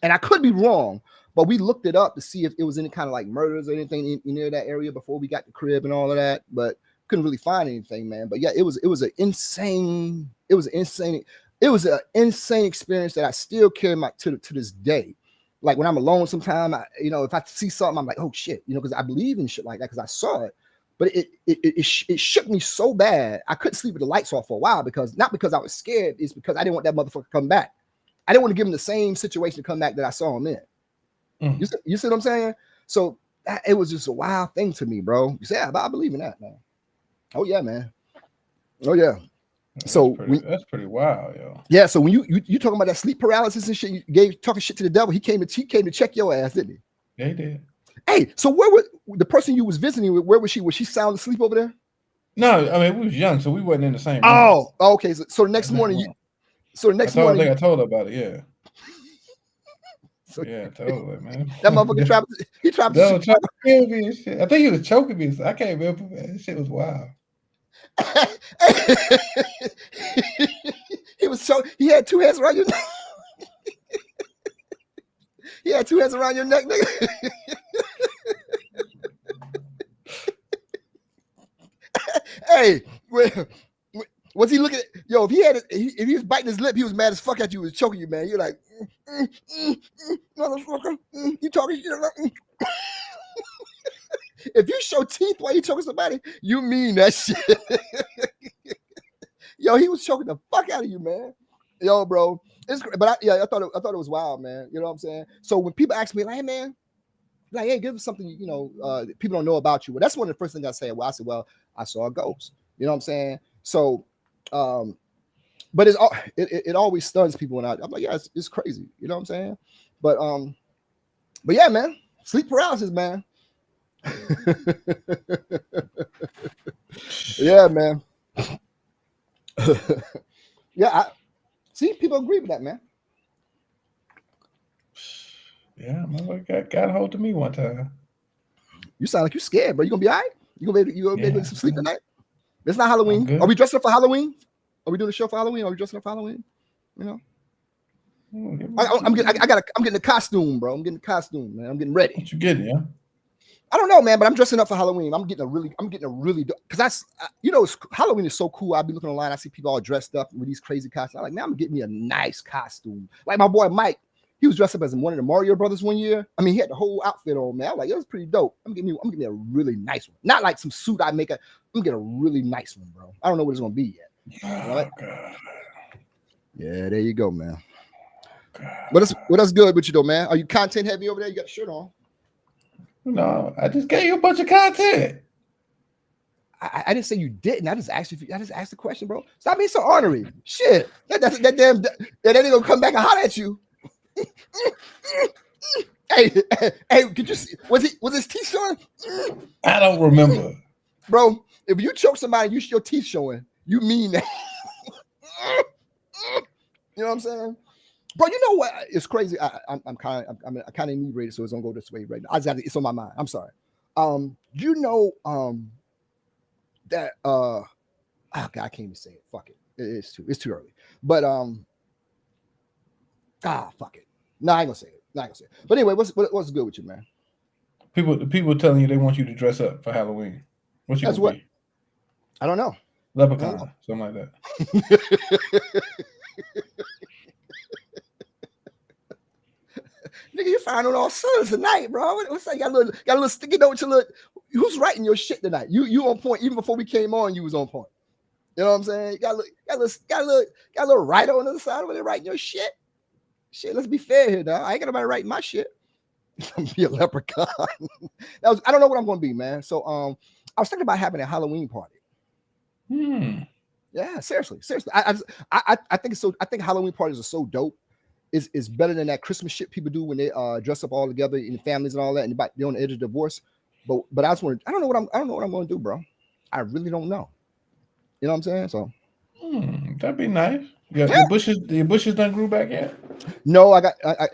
I could be wrong, but we looked it up to see if it was any kind of like murders or anything near that area before we got the crib and all of that, but couldn't really find anything, man. But yeah, it was an insane experience that I still carry to this day. Like when I'm alone sometime, if I see something, I'm like, oh shit, because I believe in shit like that because I saw it. But it shook me so bad I couldn't sleep with the lights off for a while, not because I was scared, it's because I didn't want that motherfucker to come back. I didn't want to give him the same situation to come back that I saw him in. You see what I'm saying? So it was just a wild thing to me, bro. You say, yeah, I believe in that, man. Oh yeah, man. Oh yeah. That's pretty wild, yo. Yeah. So when you talking about that sleep paralysis and shit, you talking shit to the devil. He came to check your ass, didn't he? Yeah, he did. Hey, so where was the person you was visiting with? Where was she? Was she sound asleep over there? No, I mean we was young, so we wasn't in the same room. Oh, okay. So the next morning, I think I told her about it. Yeah. So yeah, totally, man. That motherfucker tried to kill me and shit. I think he was choking me. So I can't remember, man. That shit was wild. He had two hands around your neck. He had two hands around your neck, nigga. Hey, was he looking at, yo, if he was biting his lip, he was mad as fuck at you, he was choking you, man. You're like, motherfucker, you talking shit. If you show teeth while you choking somebody, you mean that shit. Yo, he was choking the fuck out of you, man. Yo, bro. It's great. But I thought it was wild, man. You know what I'm saying? So when people ask me, like, hey, man, like, hey, give us something, people don't know about you. Well, that's one of the first things I say. Well, I said, well, I saw a ghost. You know what I'm saying? So, but it always stuns people when I'm like, yeah, it's crazy. You know what I'm saying? But yeah, man, sleep paralysis, man. Yeah, man. Yeah, I see people agree with that, man. Yeah, motherfucker got a hold of me one time. You sound like you're scared, bro. You gonna be all right? You gonna be able to get some sleep tonight? It's not Halloween. Are we dressing up for Halloween? Are we doing a show for Halloween? Are we dressing up for Halloween? I'm getting a costume, bro. I'm getting a costume, man. I'm getting ready. What you getting, yeah? I don't know, man, but I'm dressing up for Halloween. I'm getting a really because Halloween is so cool. I'll be looking online. I see people all dressed up with these crazy costumes. I'm like, man, I'm getting me a nice costume. Like my boy Mike, he was dressed up as one of the Mario brothers one year. I mean, he had the whole outfit on, man. I'm like, it was pretty dope. I'm getting me a really nice one. Not like some suit I make. I'm getting a really nice one, bro. I don't know what it's gonna be yet. Oh, God. Yeah, there you go, man. What else good with you though, man? Are you content heavy over there? You got the shirt on. No, I just gave you a bunch of content. I didn't say you didn't. I just asked the question, bro. Stop being so ornery. Shit. That damn ain't gonna come back and holler at you. Hey, could you see? Was his teeth showing? I don't remember. Bro, if you choke somebody, your teeth showing. You mean that. You know what I'm saying? But you know what? It's crazy. I'm kind of inebriated, so it's gonna go this way right now. It's on my mind. I'm sorry. That God, I can't even say it. Fuck it. It's too early. But fuck it. No, I ain't gonna say it. But anyway, what's good with you, man? People telling you they want you to dress up for Halloween. What you? That's what. Be? I don't know. Leprechaun, something like that. Nigga, you found on all cylinders tonight, bro. What's that? Got a little sticky note to look. Who's writing your shit tonight? You on point. Even before we came on, you was on point. You know what I'm saying? Got a little writer on the other side over there writing your shit. Shit, let's be fair here, now. I ain't got nobody writing my shit. Be a leprechaun. I don't know what I'm gonna be, man. So I was thinking about having a Halloween party. Yeah, seriously. I think it's so. I think Halloween parties are so dope. It's better than that Christmas shit people do when they dress up all together in families and all that, and they're on the edge of divorce. But I don't know what I'm going to do, bro. I really don't know. You know what I'm saying? So That'd be nice. Your bushes done grew back yet? No, I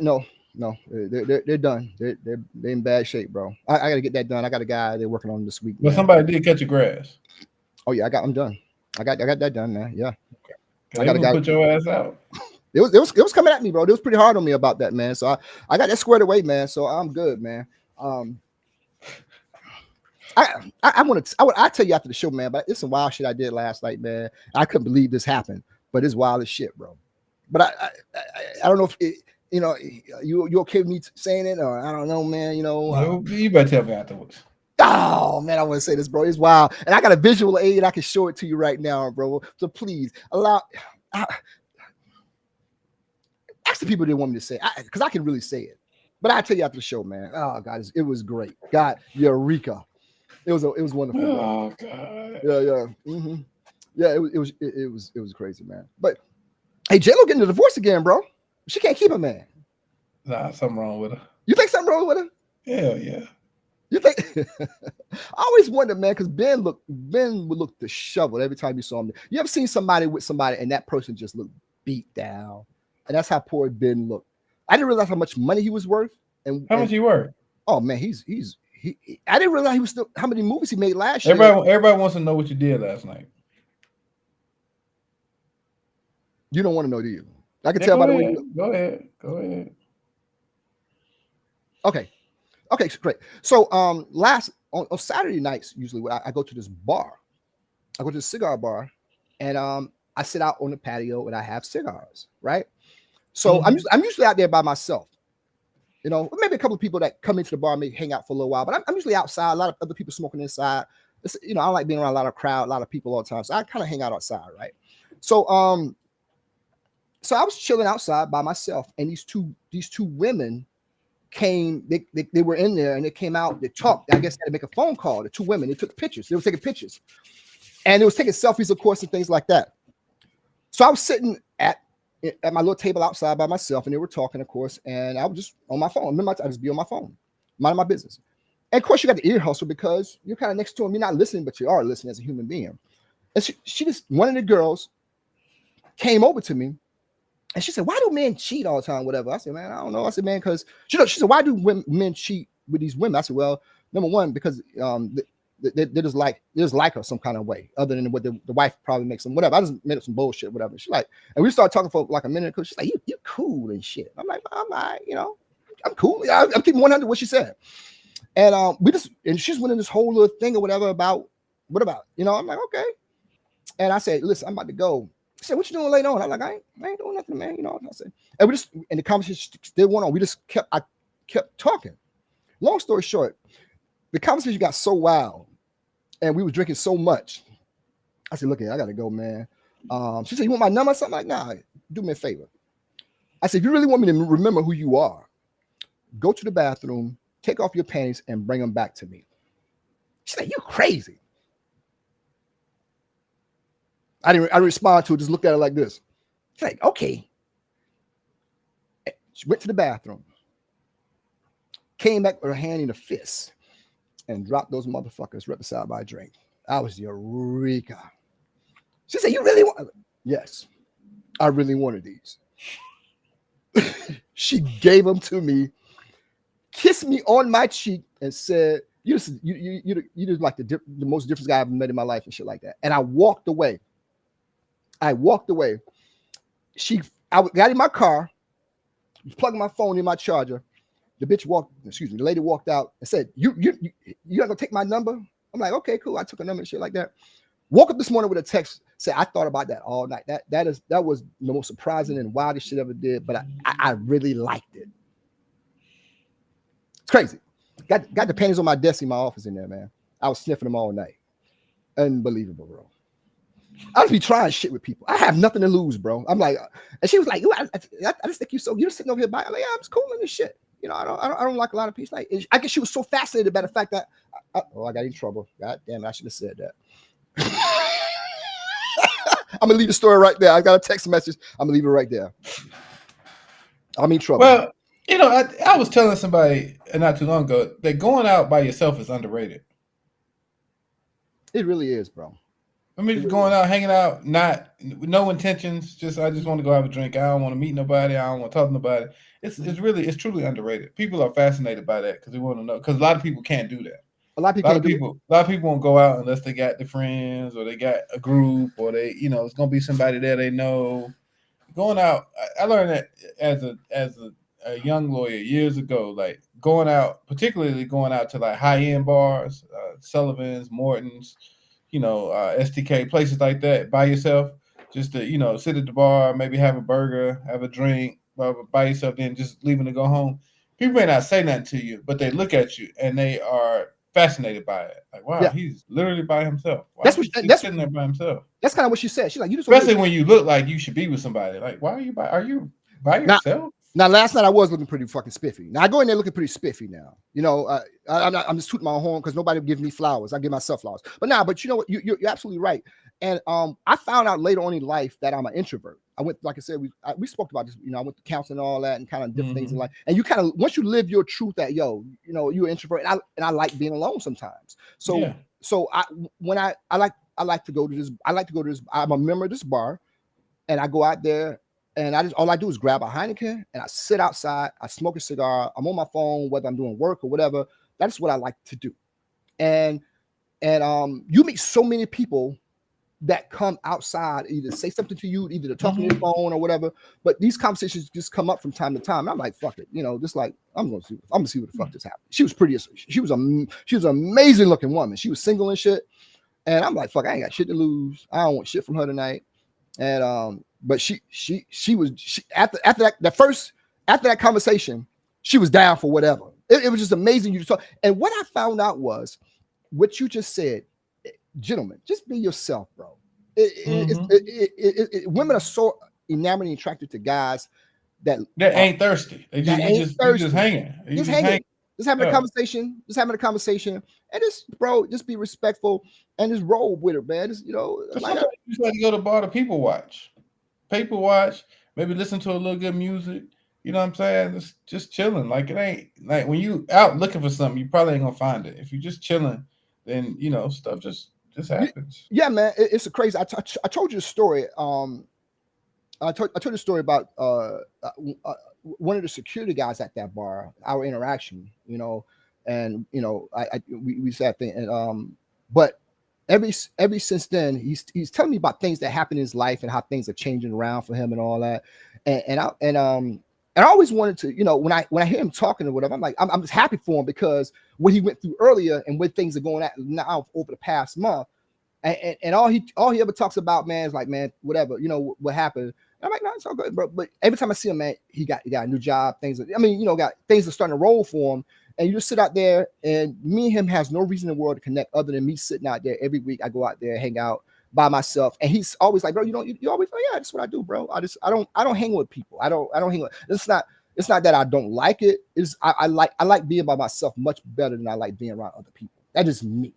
no. They're done. They're in bad shape, bro. I got to get that done. I got a guy they're working on this week. But somebody did cut your grass. Oh yeah, I'm done. I got that done, man. Yeah. Okay. I got to put your ass out. It was coming at me, bro. It was pretty hard on me about that, man. So I got that squared away, man. So I'm good, man. I tell you after the show, man, but it's some wild shit I did last night, man. I couldn't believe this happened, but it's wild as shit, bro. But I don't know if you okay with me saying it, or I don't know, man. You better tell me afterwards. Oh man, I want to say this, bro. It's wild, and I got a visual aid. I can show it to you right now, bro. So please ask the people that want me to say, because I can really say it. But I tell you after the show, man. Oh God, it was great. God, Eureka! It was wonderful. Oh God. Yeah. Mm-hmm. Yeah, it was crazy, man. But hey, J-Lo getting a divorce again, bro. She can't keep a man. Nah, something wrong with her. You think something wrong with her? Hell yeah. You think? I always wonder, man, because Ben would look disheveled every time you saw him. You ever seen somebody with somebody and that person just looked beat down? And that's how poor Ben looked. I didn't realize how much money he was worth. And how much he worth? Oh man, he I didn't realize he was still how many movies he made last year. Everybody wants to know what you did last night. You don't want to know, do you? I can tell by the way. Go ahead. Okay, great. So on Saturday nights, usually I go to this bar. I go to the cigar bar, and I sit out on the patio and I have cigars, right? So I'm usually out there by myself. Maybe a couple of people that come into the bar may hang out for a little while, but I'm usually outside. A lot of other people smoking inside. I like being around a lot of crowd, a lot of people all the time. So I kind of hang out outside, right? So so I was chilling outside by myself, and these two women came. They were in there, and they came out. They talked. I guess they had to make a phone call. The two women. They took pictures. They were taking pictures, and they was taking selfies, of course, and things like that. So I was sitting at my little table outside by myself, and they were talking, of course, and I was just on my phone. Remember, I just be on my phone, minding my business. And of course, you got the ear hustle because you're kind of next to them. You're not listening, but you are listening as a human being. And she just, one of the girls came over to me, and she said, "Why do men cheat all the time?" Whatever. I said, "Man, I don't know." I said, "Man, because she said, why do men cheat with these women?" I said, "Well, number one, because they just like her some kind of way, other than what the wife probably makes them, whatever." I just made up some bullshit, whatever. She's like, and we started talking for like a minute. She's like, "You cool and shit." I'm like, "I'm all right, I'm cool." I'm keeping 100 what she said, and she's winning this whole little thing or whatever about what about. I'm like, okay, and I said, "Listen, I'm about to go." She said, "What you doing later on?" I'm like, I ain't doing nothing, man. I said, and the conversation still went on. I kept talking. Long story short, the conversation got so wild, and we were drinking so much. I said, "Look, I gotta go, man." She said, "You want my number?" Something like, "Nah, do me a favor." I said, "If you really want me to remember who you are, go to the bathroom, take off your panties, and bring them back to me." She said, "You crazy." I didn't respond to it, just looked at her like this. She's like, "Okay." She went to the bathroom, came back with her hand in a fist, and dropped those motherfuckers right beside my drink. I was Eureka. She said, "You really want?" Yes, I really wanted these. She gave them to me, kissed me on my cheek, and said, "You just like the most different guy I've ever met in my life," and shit like that. And I walked away. I got in my car, plugged my phone in my charger. The lady walked out and said, "You not gonna take my number?" I'm like, "Okay, cool." I took a number and shit like that. Woke up this morning with a text, said, "I thought about that all night. That was the most surprising and wildest shit I ever did, but I really liked it." It's crazy. Got the panties on my desk in my office in there, man. I was sniffing them all night. Unbelievable, bro. I just be trying shit with people. I have nothing to lose, bro. I'm like, and she was like, I just think you're sitting over here by. I'm like, yeah, I'm just cool in this shit. I don't like a lot of people. Like, I guess she was so fascinated by the fact that I got in trouble. God damn it, I should have said that. I'm gonna leave the story right there. I got a text message. I'm gonna leave it right there. I'm in trouble. Well, I was telling somebody not too long ago that going out by yourself is underrated. It really is, bro. I mean, just going out, hanging out, not with no intentions. I just want to go have a drink. I don't want to meet nobody. I don't want to talk to nobody. It's truly underrated. People are fascinated by that because they want to know. Because a lot of people can't do that. A lot of people won't go out unless they got the friends or they got a group or they, it's gonna be somebody there they know. Going out, I learned that as a young lawyer years ago. Like going out, particularly going out to like high end bars, Sullivan's, Morton's, STK, places like that by yourself, just to, sit at the bar, maybe have a burger, have a drink by yourself, then just leaving to go home. People may not say nothing to you, but they look at you and they are fascinated by it. Like, wow, he's literally by himself. Why that's sitting there by himself. That's kind of what she said. She's like, you just especially when you look like you should be with somebody. Like, why are you by yourself? Now, last night I was looking pretty fucking spiffy. Now I go in there looking pretty spiffy now. I'm just tooting my own horn because nobody will give me flowers. I give myself flowers. But you know what? You're absolutely right. And I found out later on in life that I'm an introvert. I went, like I said, we spoke about this. I went to counseling and all that, and kind of different things in life. And you kind of once you live your truth that you're an introvert, and I like being alone sometimes. So I like to go to this. I'm a member of this bar, and I go out there. And all I do is grab a Heineken and I sit outside. I smoke a cigar. I'm on my phone, whether I'm doing work or whatever. That's what I like to do. And you meet so many people that come outside, either say something to you, either to talk on your phone or whatever. But these conversations just come up from time to time. And I'm like, fuck it, just like I'm gonna see what the fuck just happened. She was pretty. She was an amazing looking woman. She was single and shit. And I'm like, fuck, I ain't got shit to lose. I don't want shit from her tonight. And but she was after that conversation, she was down for whatever. It was just amazing you to talk. And what I found out was what you just said, gentlemen, just be yourself, bro. Women are so enamored and attracted to guys that ain't thirsty. They just hanging. Just hanging. Just having a conversation, and just be respectful and just roll with her, man. Just, you just like to go to the bar to people watch, maybe listen to a little good music. You know what I'm saying? It's just chilling. Like it ain't like when you out looking for something, you probably ain't gonna find it. If you're just chilling, then stuff just happens. Yeah, man. It's a crazy. I told you a story. I told you a story about one of the security guys at that bar, our interaction, and we sat there, and but every since then he's telling me about things that happen in his life and how things are changing around for him and all that, and I always wanted to, when I hear him talking or whatever, I'm like, I'm just happy for him because what he went through earlier and what things are going at now over the past month, and all he ever talks about, man, is like, man, whatever, what happened. I'm like, no, it's all good, bro. But every time I see him, man, he got a new job. Things are starting to roll for him. And you just sit out there, and me and him has no reason in the world to connect other than me sitting out there every week. I go out there, hang out by myself, and he's always like, bro, you always, oh, yeah, that's what I do, bro. I don't hang with people. I don't hang with. It's not that I don't like it. I like being by myself much better than I like being around other people. That is me,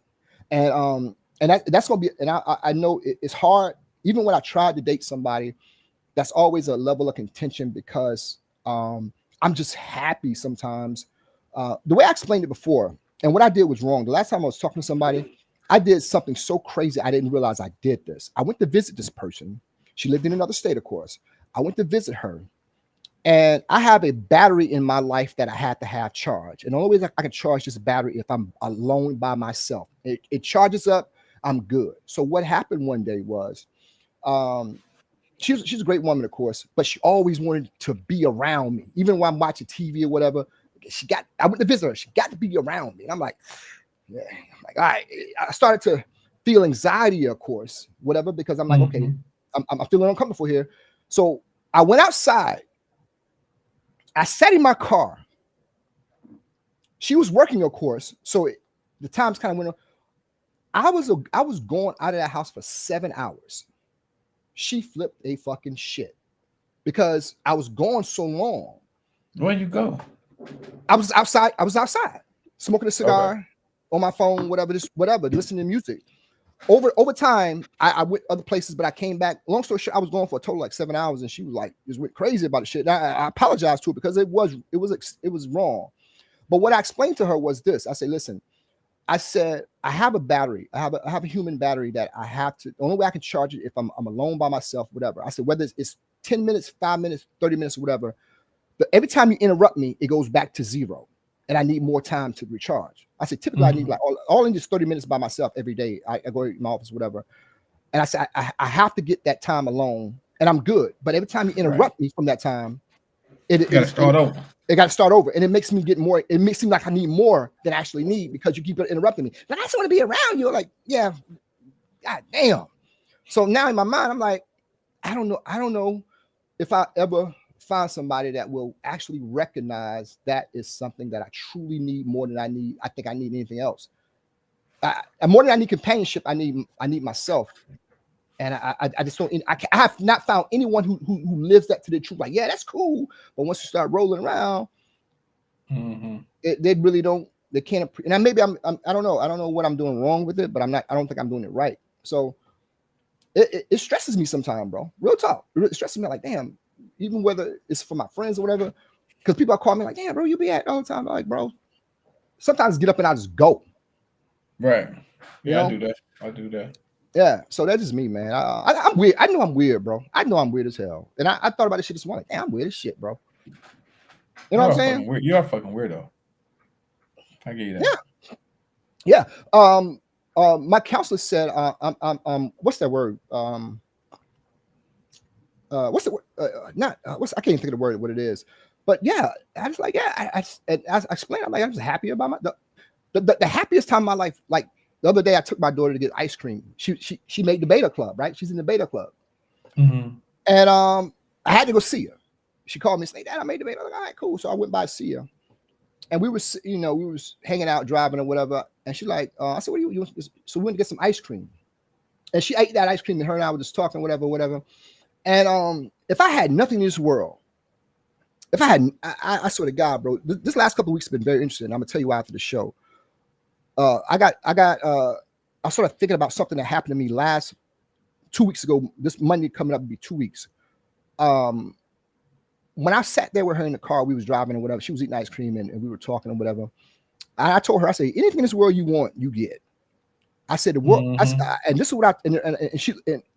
and that's gonna be. And I know it's hard. Even when I tried to date somebody, that's always a level of contention because I'm just happy sometimes. The way I explained it before, and what I did was wrong. The last time I was talking to somebody, I did something so crazy I didn't realize I did this. I went to visit this person. She lived in another state, of course. I went to visit her, and I have a battery in my life that I had to have charged. And the only way I can charge this battery if I'm alone by myself. It charges up, I'm good. So what happened one day was, she's a great woman, of course, but she always wanted to be around me, even when I'm watching TV or whatever. I went to visit her. She got to be around me, and I'm like, yeah. I'm like, all right. I started to feel anxiety, of course, whatever, because I'm like, okay, I'm feeling uncomfortable here. So I went outside. I sat in my car. She was working, of course, so the times kind of went on. I was going out of that house for 7 hours. She flipped a fucking shit because I was gone so long. Where'd you go? I was outside smoking a cigar on my phone, whatever, listening to music. Over time, I went other places, but I came back. Long story short, I was going for a total like 7 hours, and she was like, just went crazy about the shit. I apologized to her because it was wrong. But what I explained to her was this: I said, listen, I said, I have a battery. I have a human battery that I have to. The only way I can charge it if I'm alone by myself, whatever. I said, whether it's 10 minutes, 5 minutes, 30 minutes, whatever. But every time you interrupt me, it goes back to 0, and I need more time to recharge. I said, typically I need like all in just 30 minutes by myself every day. I go to my office, whatever. And I said, I have to get that time alone, and I'm good. But every time you interrupt me from that time, it got to start over. It got to start over, and it makes me get more. It makes me like I need more than I actually need because you keep interrupting me. But I just want to be around you. Like, yeah, god damn. So now in my mind, I'm like, I don't know if I ever find somebody that will actually recognize that is something that I truly need more than I need. I think I need anything else. More than I need companionship, I need myself. And I just don't. I have not found anyone who lives that to the truth. Like, yeah, that's cool, but once you start rolling around, they really don't. They can't. And maybe I don't know. I don't know what I'm doing wrong with it, but I don't think I'm doing it right. So it stresses me sometimes, bro. Real talk. It stresses me. Like, damn. Even whether it's for my friends or whatever, because people call me like, damn, bro, you be at all the time. I'm like, bro, sometimes get up and I just go. Right. Yeah, you know? I do that. Yeah, so that's just me, man. I'm weird. I know I'm weird, bro. I know I'm weird as hell. And I thought about this shit this morning. Damn, I'm weird as shit, bro. You know what I'm saying? You are fucking weirdo. I get you that. Yeah. My counselor said, what's that word? What's the word? I can't think of the word, what it is. But yeah, I was like, yeah, I explained, I'm like, I'm just happy about the happiest time of my life, like, the other day, I took my daughter to get ice cream. She made the beta club, right? She's in the beta club. And I had to go see her. She called me and said, Dad, I made the beta. I was like, all right, cool. So I went by to see her. And we was hanging out, driving or whatever. And she's like, I said, what are you? So we went to get some ice cream. And she ate that ice cream and her and I were just talking, whatever. And if I had nothing in this world, I swear to God, bro, this last couple of weeks have been very interesting. I'm going to tell you why after the show. I started thinking about something that happened to me last 2 weeks ago. This Monday coming up to be 2 weeks. When I sat there with her in the car, we was driving or whatever. She was eating ice cream and we were talking or whatever. I told her, I said, anything in this world you want, you get. I said, the world, and this is what and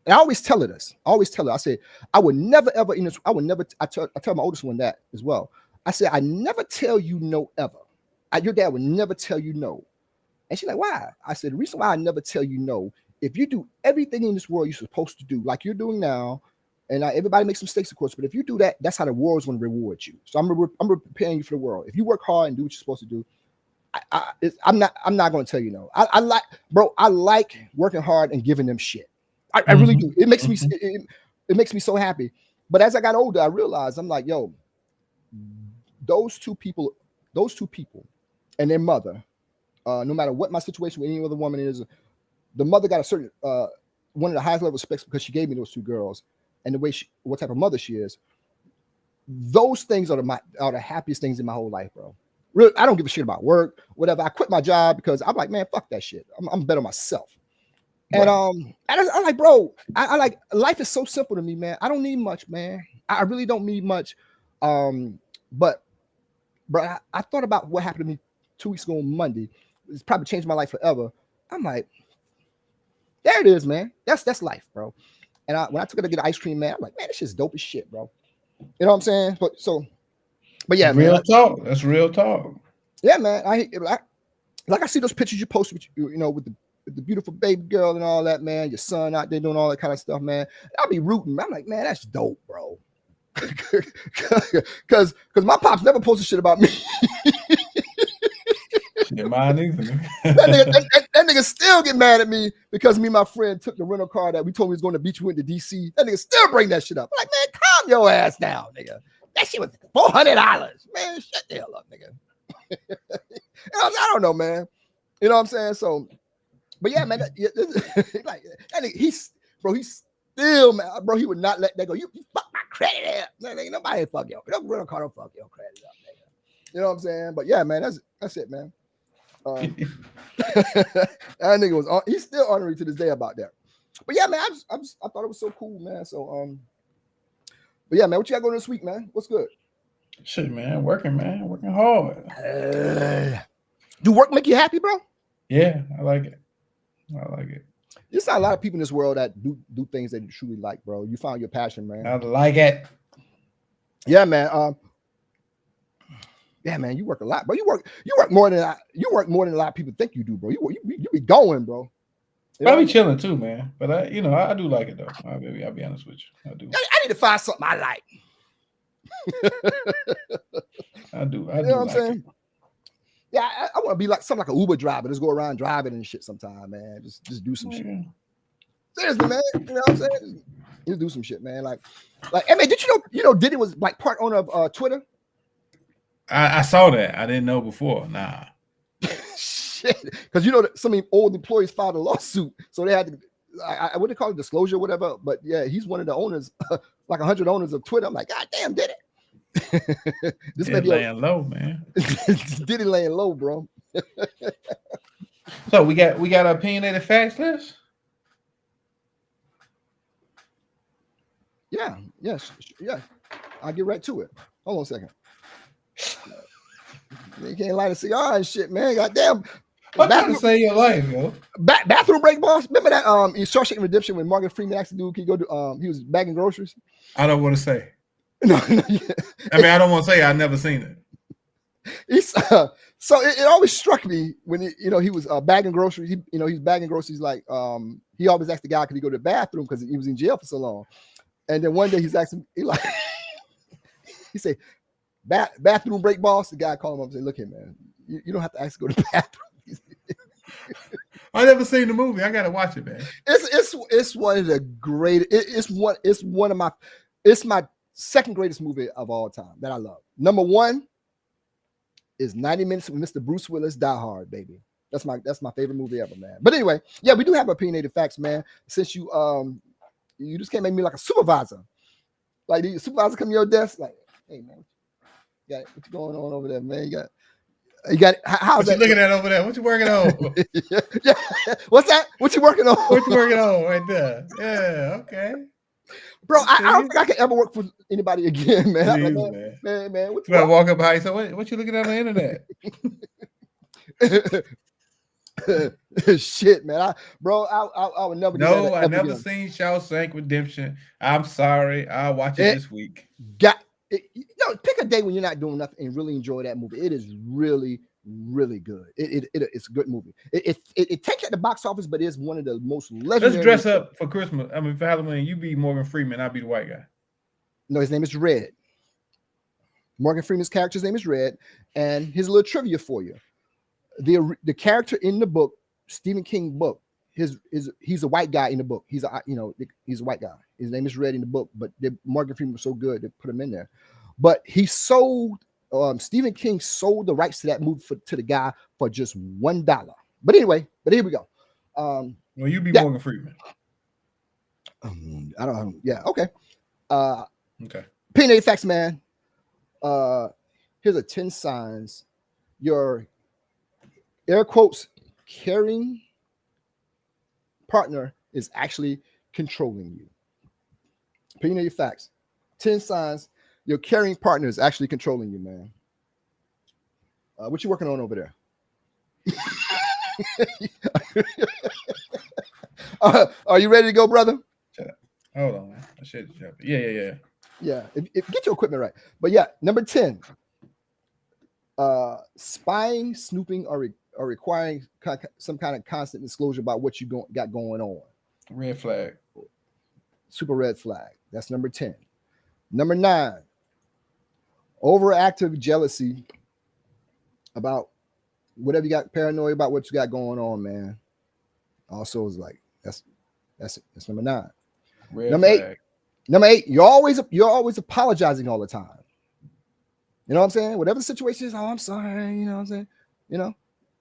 I always tell her this. I said, I would never ever I tell my oldest one that as well. I said, I never tell you no ever. Your dad would never tell you no. And she's like, why? I said, the reason why I never tell you no, if you do everything in this world you're supposed to do, like you're doing now, and everybody makes mistakes, of course, but if you do that, that's how the world's going to reward you. So I'm preparing you for the world. If you work hard and do what you're supposed to do, I'm not going to tell you no. I like working hard and giving them shit. I really do. It makes me it makes me so happy. But as I got older, I realized I'm like, yo, those two people and their mother. No matter what my situation with any other woman is, the mother got a certain one of the highest level respects because she gave me those two girls and the way what type of mother she is. Those things are the happiest things in my whole life, bro. Really, I don't give a shit about work, whatever. I quit my job because I'm like, man, fuck that shit. I'm better myself. Right. And I'm like, bro, I like life is so simple to me, man. I don't need much, man. I really don't need much. But bro, I thought about what happened to me 2 weeks ago on Monday. It's probably changed my life forever. I'm like, there it is, man. That's life, bro. And when I took her to get ice cream, man, I'm like, man, this shit's dope as shit, bro. You know what I'm saying? But yeah, real man. Talk. That's real talk. Yeah, man. I see those pictures you post with with the beautiful baby girl and all that, man. Your son out there doing all that kind of stuff, man. I'll be rooting. I'm like, man, that's dope, bro. Because my pops never posted shit about me. Mine either. that nigga still get mad at me because me and my friend took the rental car that we told we was going to beach. We went to DC. That nigga still bring that shit up. I'm like, man, calm your ass down, nigga. That shit was $400. Man, shut the hell up, nigga. I don't know, man. You know what I'm saying? So, but yeah, man. Like that nigga, he's still mad, bro. He would not let that go. You fuck my credit up. Nigga, nobody fuck your rental car. Don't fuck your credit up, nigga. You know what I'm saying? But yeah, man, that's it, man. That nigga was on. He's still honoring to this day about that. But yeah, man, I thought it was so cool, man. So but yeah, man, what you got going this week, man? What's good? Shit, man, working hard. Do work make you happy, bro? Yeah, I like it. I like it. There's not a lot of people in this world that do things that you truly like, bro. You found your passion, man. I like it. Yeah, man. Yeah, man. You work a lot, bro. You work more than a lot of people think you do, bro. You be going, bro. But I be chilling too, man. But I do like it though. I'll be honest with you. I do. I need to find something I like. I do. You know what I'm saying? Yeah, I want to be like something like an Uber driver. Just go around driving and shit sometime, man. Just do some shit. Seriously, man. You know what I'm saying? Just do some shit, man. Like, hey, man, did you know Diddy was like part owner of Twitter? I saw that. I didn't know before. Nah. Shit, because you know that some old employees filed a lawsuit, so they had to. I wouldn't call it disclosure, or whatever. But yeah, he's one of the owners, like 100 owners of Twitter. I'm like, God damn, Diddy. This may be laying low, man. Diddy laying low, bro. So we got an opinionated-facts list. Yeah. I'll get right to it. Hold on a second. You can't light a cigar and shit, man. Goddamn. What trying to save your life, yo? Bathroom break, boss. Remember that in Shawshank Redemption when Morgan Freeman asked the dude, can you go to he was bagging groceries? I don't want to say. No, yeah. I mean, I don't want to say I've never seen it. So it always struck me when he was bagging groceries. He's bagging groceries like he always asked the guy, could he go to the bathroom because he was in jail for so long. And then one day he's asking, he said, bathroom break, boss. The guy called him up and said, look here, man, you don't have to ask to go to the bathroom. I never seen the movie. I gotta watch it, man. It's one of the great. It's my second greatest movie of all time that I love. Number one is 90 Minutes with Mr. Bruce Willis, Die Hard, baby. That's my favorite movie ever, man. But anyway, yeah, we do have opinionated facts, man. Since you just can't make me like a supervisor. Like the supervisor come to your desk, like, hey man, what's going on over there, man? You got how's that? What you looking at over there? What you working on? Yeah. What's that? What you working on? What you working on right there? Yeah, okay. Bro, I don't think I can ever work for anybody again, man. Jeez, like, man, what you gotta walk up behind. So what you looking at on the internet? Shit, man. I would never. No, I never seen Shawshank Redemption. I'm sorry. I'll watch it this week. Pick a day when you're not doing nothing and really enjoy that movie. It is really, really good. It's a good movie. It takes you at the box office, but it's one of the most legendary. Let's dress up for Christmas. I mean, for Halloween, you be Morgan Freeman, I'll be the white guy. No, his name is Red. Morgan Freeman's character's name is Red, and here's a little trivia for you. The character in the book, Stephen King book, he's a white guy in the book. He's a white guy. His name is Red in the book, but Morgan Freeman was so good they put him in there. But he sold. Stephen King sold the rights to that movie to the guy for just $1. But anyway, here we go. Well, you be Morgan Freeman. I don't. Yeah. Okay. Okay. Opinionated facts, man. Here's a 10 signs your air quotes caring partner is actually controlling you. Opinionated facts. 10 signs your caring partner is actually controlling you, man. What you working on over there? Are you ready to go, brother? Shut up. Hold on, man. I should shut up. Yeah. Yeah. If get your equipment right. But yeah, number 10. Spying, snooping, or requiring some kind of constant disclosure about what you got going on. Red flag. Super red flag. That's number 10. Number 9. Overactive jealousy about whatever you got, paranoid about what you got going on, man. Also is like that's number 9. Red number flag. 8. Number 8. You're always apologizing all the time. You know what I'm saying? Whatever the situation is, oh, I'm sorry. You know what I'm saying? You know,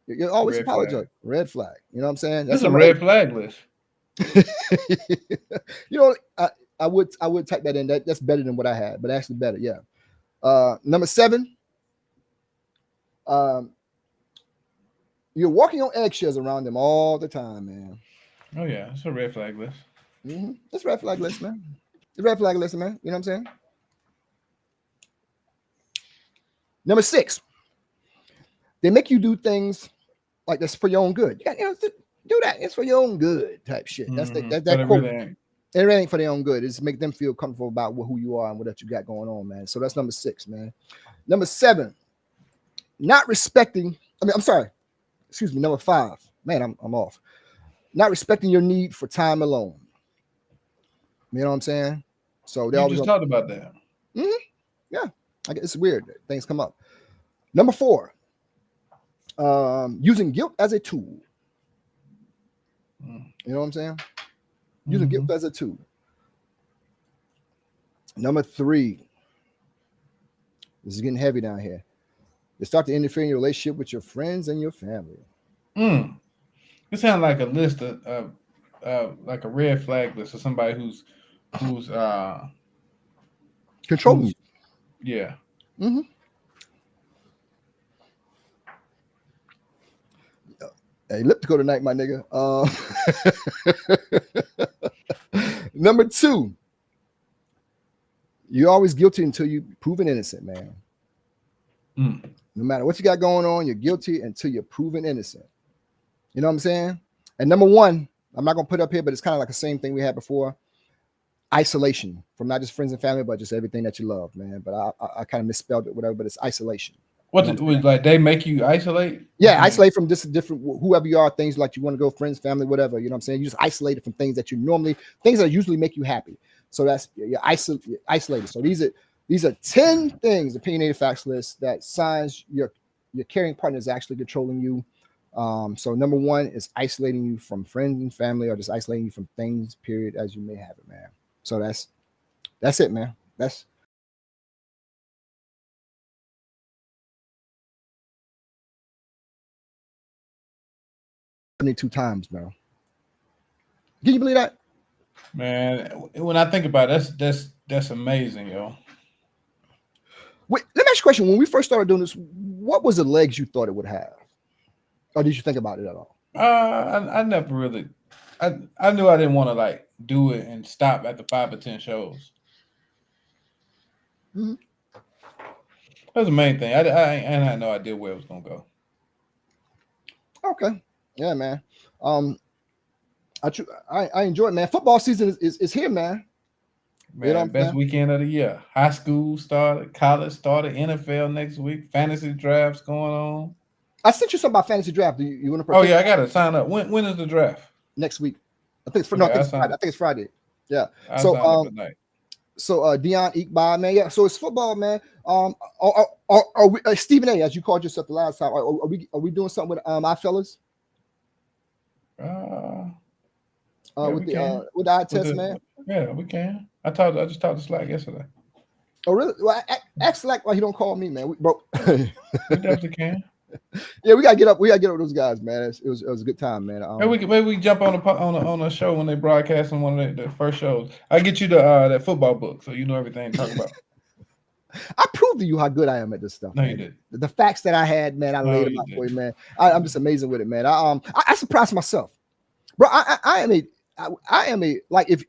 you're always apologizing. Red flag. You know what I'm saying? That's a red flag list. You know, I would type that in. That's better than what I had, but actually better. Yeah. Number 7. You're walking on eggshells around them all the time, man. Oh yeah, it's a red flag list. Mm-hmm. It's a red flag list, man. It's a red flag list, man. You know what I'm saying? Number 6. They make you do things like that's for your own good. You got, do that. It's for your own good type shit. That's that quote. It really ain't for their own good. It's make them feel comfortable about who you are and what you got going on, man. So that's number 6, man. Number 7, not respecting. I'm sorry. Excuse me. Number 5. Man, I'm off. Not respecting your need for time alone. You know what I'm saying? So they always talked about that. Mm-hmm. Yeah, it's weird. Things come up. Number 4, using guilt as a tool. You know what I'm saying? Using guilt as a tool. Number 3. This is getting heavy down here. You start to interfere in your relationship with your friends and your family. It sounds like a list of like a red flag list of somebody who's controlling you. Yeah. Mm-hmm. Hey, elliptical tonight, my nigga. Number 2, you're always guilty until you're proven innocent, man. No matter what you got going on, you're guilty until you're proven innocent. You know what I'm saying? And number 1, I'm not gonna put up here, but it's kind of like the same thing we had before. Isolation from not just friends and family, but just everything that you love, man. But I kind of misspelled it, whatever. But it's isolation. What it was like? They make you isolate? Yeah, isolate from just different whoever you are, things like you want to go, friends, family, whatever. You know what I'm saying? You just isolated from things that things that usually make you happy. So that's you're isolated. So these are 10 things, opinionated facts list, that signs your caring partner is actually controlling you. So number 1 is isolating you from friends and family, or just isolating you from things, period, as you may have it, man. So that's it, man. That's 72 times, bro. Can you believe that? Man, when I think about it, that's amazing, yo. Wait, let me ask you a question. When we first started doing this, what was the legs you thought it would have? Or did you think about it at all? I never really. I knew I didn't want to like do it and stop after 5 or 10 shows. Mm-hmm. That's the main thing. I had no idea where it was gonna go. Okay, yeah, man. I enjoy it, man. Football season is here, man. Man, you know best weekend of the year. High school started, college started, NFL next week, fantasy drafts going on. I sent you something about fantasy draft. Do you want to? Oh yeah, I gotta sign up. When is the draft? Next week. I think it's Friday. Yeah. So Dion Iqbal, man. Yeah. So it's football, man. Are we Stephen A, as you called yourself the last time? Are we doing something with our fellas? With the eye test, man. Yeah, we can. I just talked to Slack yesterday. Oh really? Well, ask Slack why he don't call me, man. We definitely can. Yeah, we gotta get up. We gotta get up with those guys, man. It was a good time, man. Maybe we jump on a show when they broadcast on one of the first shows. I get you the that football book, so you know everything to talk about. I proved to you how good I am at this stuff. No, man. You did. The facts that I had, man, I laid them out for you, man. I'm just amazing with it, man. I surprised myself, bro. I am a like if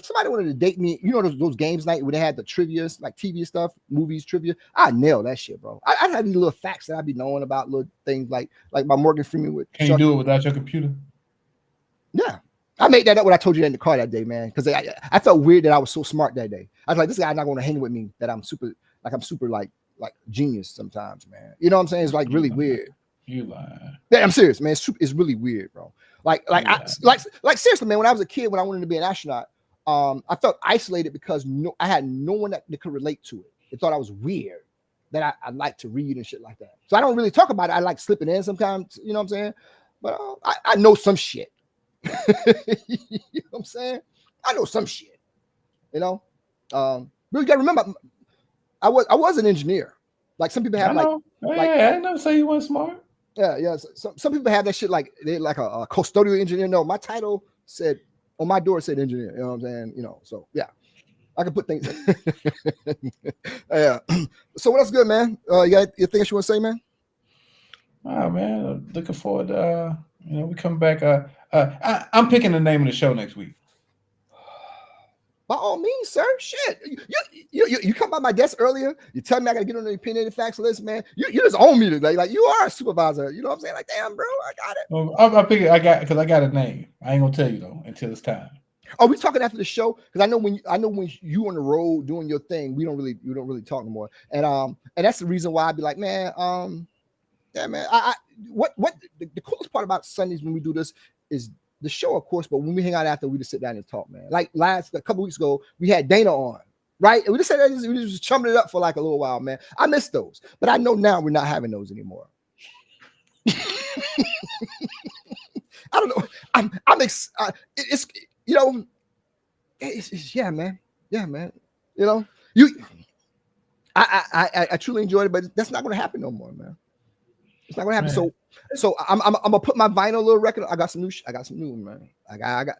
somebody wanted to date me, you know those games night when they had the trivia, like TV stuff, movies trivia, I nail that shit, bro. I had these little facts that I be knowing about, little things like my Morgan Freeman with. Can you do it without your computer? Yeah, I made that up when I told you that in the car that day, man, because I felt weird that I was so smart that day. I was like, this guy's not going to hang with me, that I'm super like genius sometimes, man. You know what I'm saying? It's like really weird. You lying? Yeah, I'm serious, man. It's really weird, bro. Like seriously, man. When I was a kid, when I wanted to be an astronaut, I felt isolated because I had no one that could relate to it. They thought I was weird, that I like to read and shit like that. So I don't really talk about it. I like slipping in sometimes. You know what I'm saying? But I know some shit. You know what I'm saying? I know some shit. You know, but you gotta remember, I was an engineer. Like some people have I didn't never say you weren't smart. Yeah. Some people have that shit like they're like a custodial engineer. No, my title said on my door said engineer. You know what I'm saying? You know, so yeah, I can put things. Yeah. So what else good, man? You got anything else you want to say, man? Oh man, I'm looking forward to we come back. I'm picking the name of the show next week. By all means, sir. Shit. You come by my desk earlier. You tell me I gotta get on the Opinionated-Facts List, man. You just own me today. Like you are a supervisor. You know what I'm saying? Like, damn, bro, I got it. I figured I got a name. I ain't gonna tell you though until it's time. Are we talking after the show? Because I know when you on the road doing your thing, we don't really talk no more. And that's the reason why I'd be like, man, yeah, man. What the coolest part about Sundays when we do this is the show, of course, but when we hang out after, we just sit down and talk, man. Like a couple weeks ago, we had Dana on, right? And we just said we just chumming it up for like a little while, man. I miss those, but I know now we're not having those anymore. I don't know. It's you know, it's yeah, man. You know, I truly enjoyed it, but that's not going to happen no more, man. It's not gonna happen. Man. So I'm gonna put my vinyl little record. I got some new, man. I got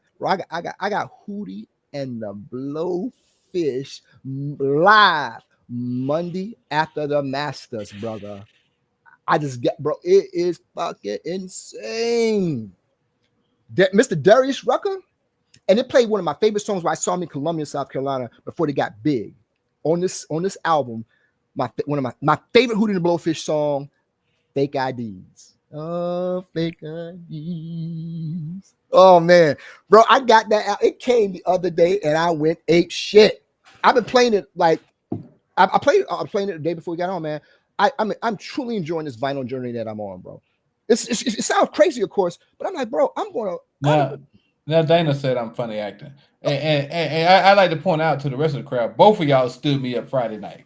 Hootie and the Blowfish live Monday after the Masters, brother. I just get, bro. It is fucking insane. Mr. Darius Rucker, and they played one of my favorite songs where I saw him in Columbia, South Carolina, before they got big. On this album, one of my favorite Hootie and the Blowfish song. Fake IDs. Oh, fake IDs. Oh man, bro, I got that out. It came the other day and I went ape shit. I've been playing it like I'm playing it the day before we got on, man. I'm truly enjoying this vinyl journey that I'm on, bro. It sounds crazy, of course, but I'm like, bro, now Dana said I'm funny acting. And I like to point out to the rest of the crowd, both of y'all stood me up Friday night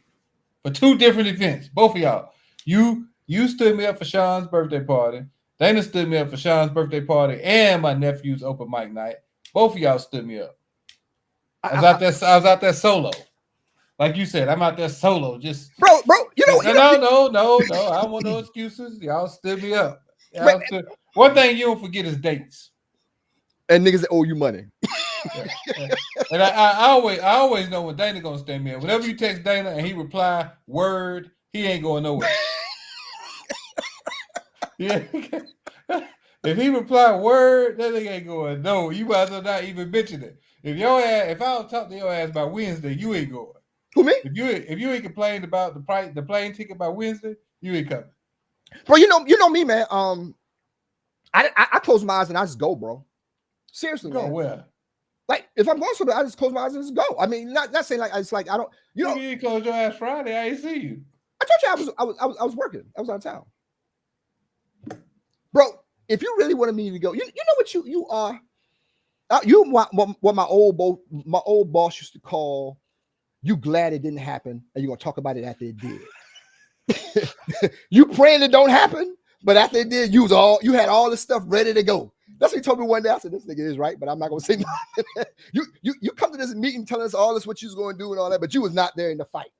for two different events. Both of y'all. You stood me up for Shawn's birthday party. Dana stood me up for Shawn's birthday party and my nephew's open mic night. Both of y'all stood me up. I was out there solo. Like you said, I'm out there solo. Just bro, no. I don't want no excuses. Y'all stood me up. One thing you don't forget is dates. And niggas that owe you money. Yeah. And I always know when Dana gonna stand me up. Whenever you text Dana and he reply word, he ain't going nowhere. Yeah. If he reply word, that nigga ain't going. No, you might as well not even mention it. If I don't talk to your ass by Wednesday, you ain't going. Who, me? If you ain't complained about the plane ticket by Wednesday, you ain't coming. Bro, you know me, man. I close my eyes and I just go, bro. Seriously, go man. Where? Like if I'm going somewhere, I just close my eyes and just go. I mean, not saying like it's like I don't. You know, you close your ass Friday. I ain't see you. I told you I was working. I was out of town. Bro, if you really wanted me to go, you know what you are. You what my old boss used to call. You glad it didn't happen, and you're gonna talk about it after it did. You praying it don't happen, but after it did, you had all this stuff ready to go. That's what he told me one day. I said, "This nigga is right," but I'm not gonna say nothing. You come to this meeting telling us all this what you was gonna do and all that, but you was not there in the fight.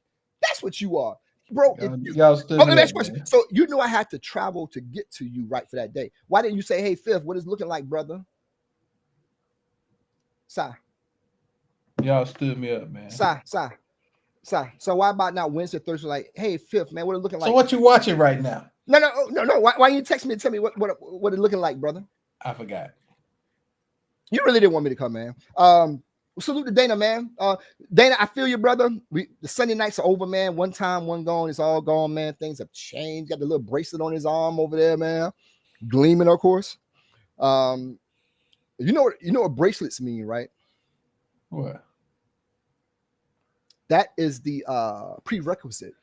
That's what you are. Bro, next question. So you know I had to travel to get to you right for that day. Why didn't you say, "Hey, Fifth, what is looking like, brother?" Sigh. Y'all stood me up, man. Sigh. So why about now Wednesday, Thursday? Like, hey, Fifth, man, what it looking like? So what you watching right now? No. Why you text me and tell me what it looking like, brother? I forgot. You really didn't want me to come, man. Salute to Dana, man. Dana, I feel you, brother. The Sunday nights are over, man. One time, one gone. It's all gone, man. Things have changed. Got the little bracelet on his arm over there, man. Gleaming, of course. You know what bracelets mean, right? What? That is the prerequisite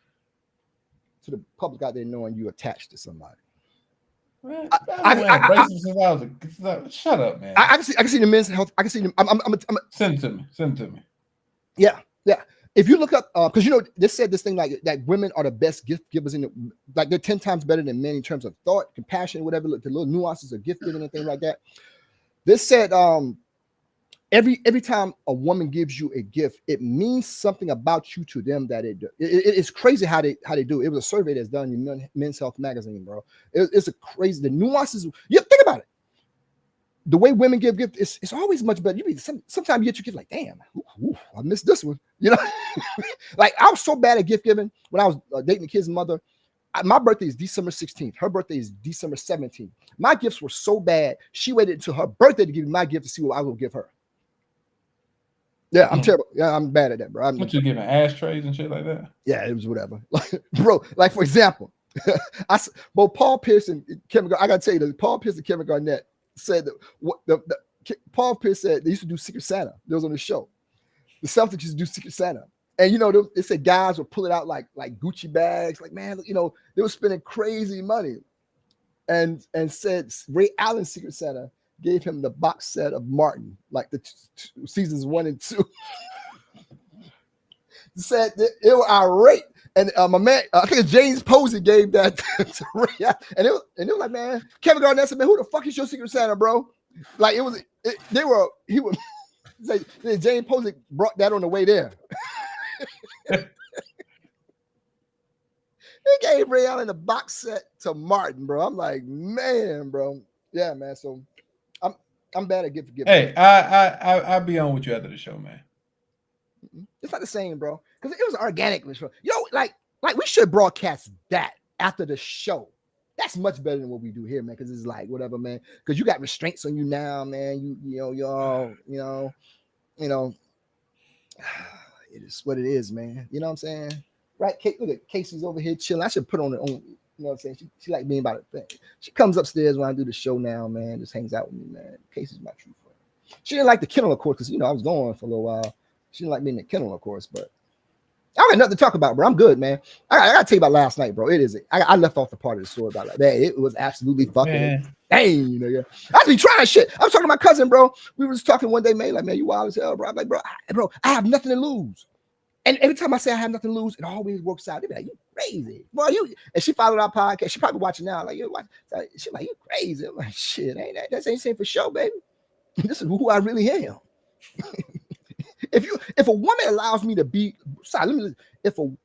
to the public out there knowing you attached to somebody. Shut up, man. I can see the men's health. I can see them. Send it to me. Yeah. If you look up, because this said this thing like that women are the best gift givers like they're 10 times better than men in terms of thought, compassion, whatever. The little nuances of gift giving and things like that. This said, every time a woman gives you a gift, it means something about you to them that it's crazy how they do it. It was a survey that's done in Men's Health magazine, bro. It's a crazy, the nuances. You think about it. The way women give gifts, it's always much better. Sometimes you get your gift like, damn, I missed this one. Like I was so bad at gift giving when I was dating the kid's mother. My birthday is December 16th. Her birthday is December 17th. My gifts were so bad. She waited until her birthday to give me my gift to see what I would give her. Yeah, I'm terrible. Yeah, I'm bad at that, bro. What you giving ashtrays and shit like that? Yeah, it was whatever. Like, bro, like for example, both Paul Pierce and Kevin. I gotta tell you, Paul Pierce and Kevin Garnett said that Paul Pierce said they used to do Secret Santa. They was on the show. The Celtics used to do Secret Santa, and you know they said guys would pull it out like Gucci bags. Like, man, you know, they were spending crazy money, and said Ray Allen's Secret Santa gave him the box set of Martin, like the seasons 1 and 2. Said that it was irate, and my man, I think James Posey gave that to Ray, and it was like, man, Kevin Garnett said, man, who the fuck is your Secret Santa, bro? Like he was say James Posey brought that on the way there. He gave Ray Allen the box set to Martin, bro. I'm like, man, bro, yeah, man. So I'm bad at giving. Hey, I'll be on with you after the show, man. It's not the same, bro, because it was organic. Yo, like we should broadcast that after the show. That's much better than what we do here, man. Because it's like whatever, man. Because you got restraints on you now, man. You know. It is what it is, man. You know what I'm saying? Right? Look at Casey's over here chilling. I should put on her own. You know what I'm saying? She like being about it. She comes upstairs when I do the show now, man. Just hangs out with me, man. Casey's my true friend. She didn't like the kennel, of course, because I was gone for a little while. She didn't like being in the kennel, of course, but I got nothing to talk about, bro. I'm good, man. I gotta tell you about last night, bro. It is. I left off the part of the story about like that. It was absolutely fucking dang, nigga. I be trying shit. I was talking to my cousin, bro. We were just talking one day, man. Like, man, you wild as hell, bro. I'm like, bro, I have nothing to lose. And every time I say I have nothing to lose, it always works out. They be like, you crazy, boy. And she followed our podcast. She probably watching now. Like, you watch. She like, you crazy. I'm like, shit, ain't that? That's ain't saying for sure, baby. This is who I really am. If a woman allows me to be, sorry,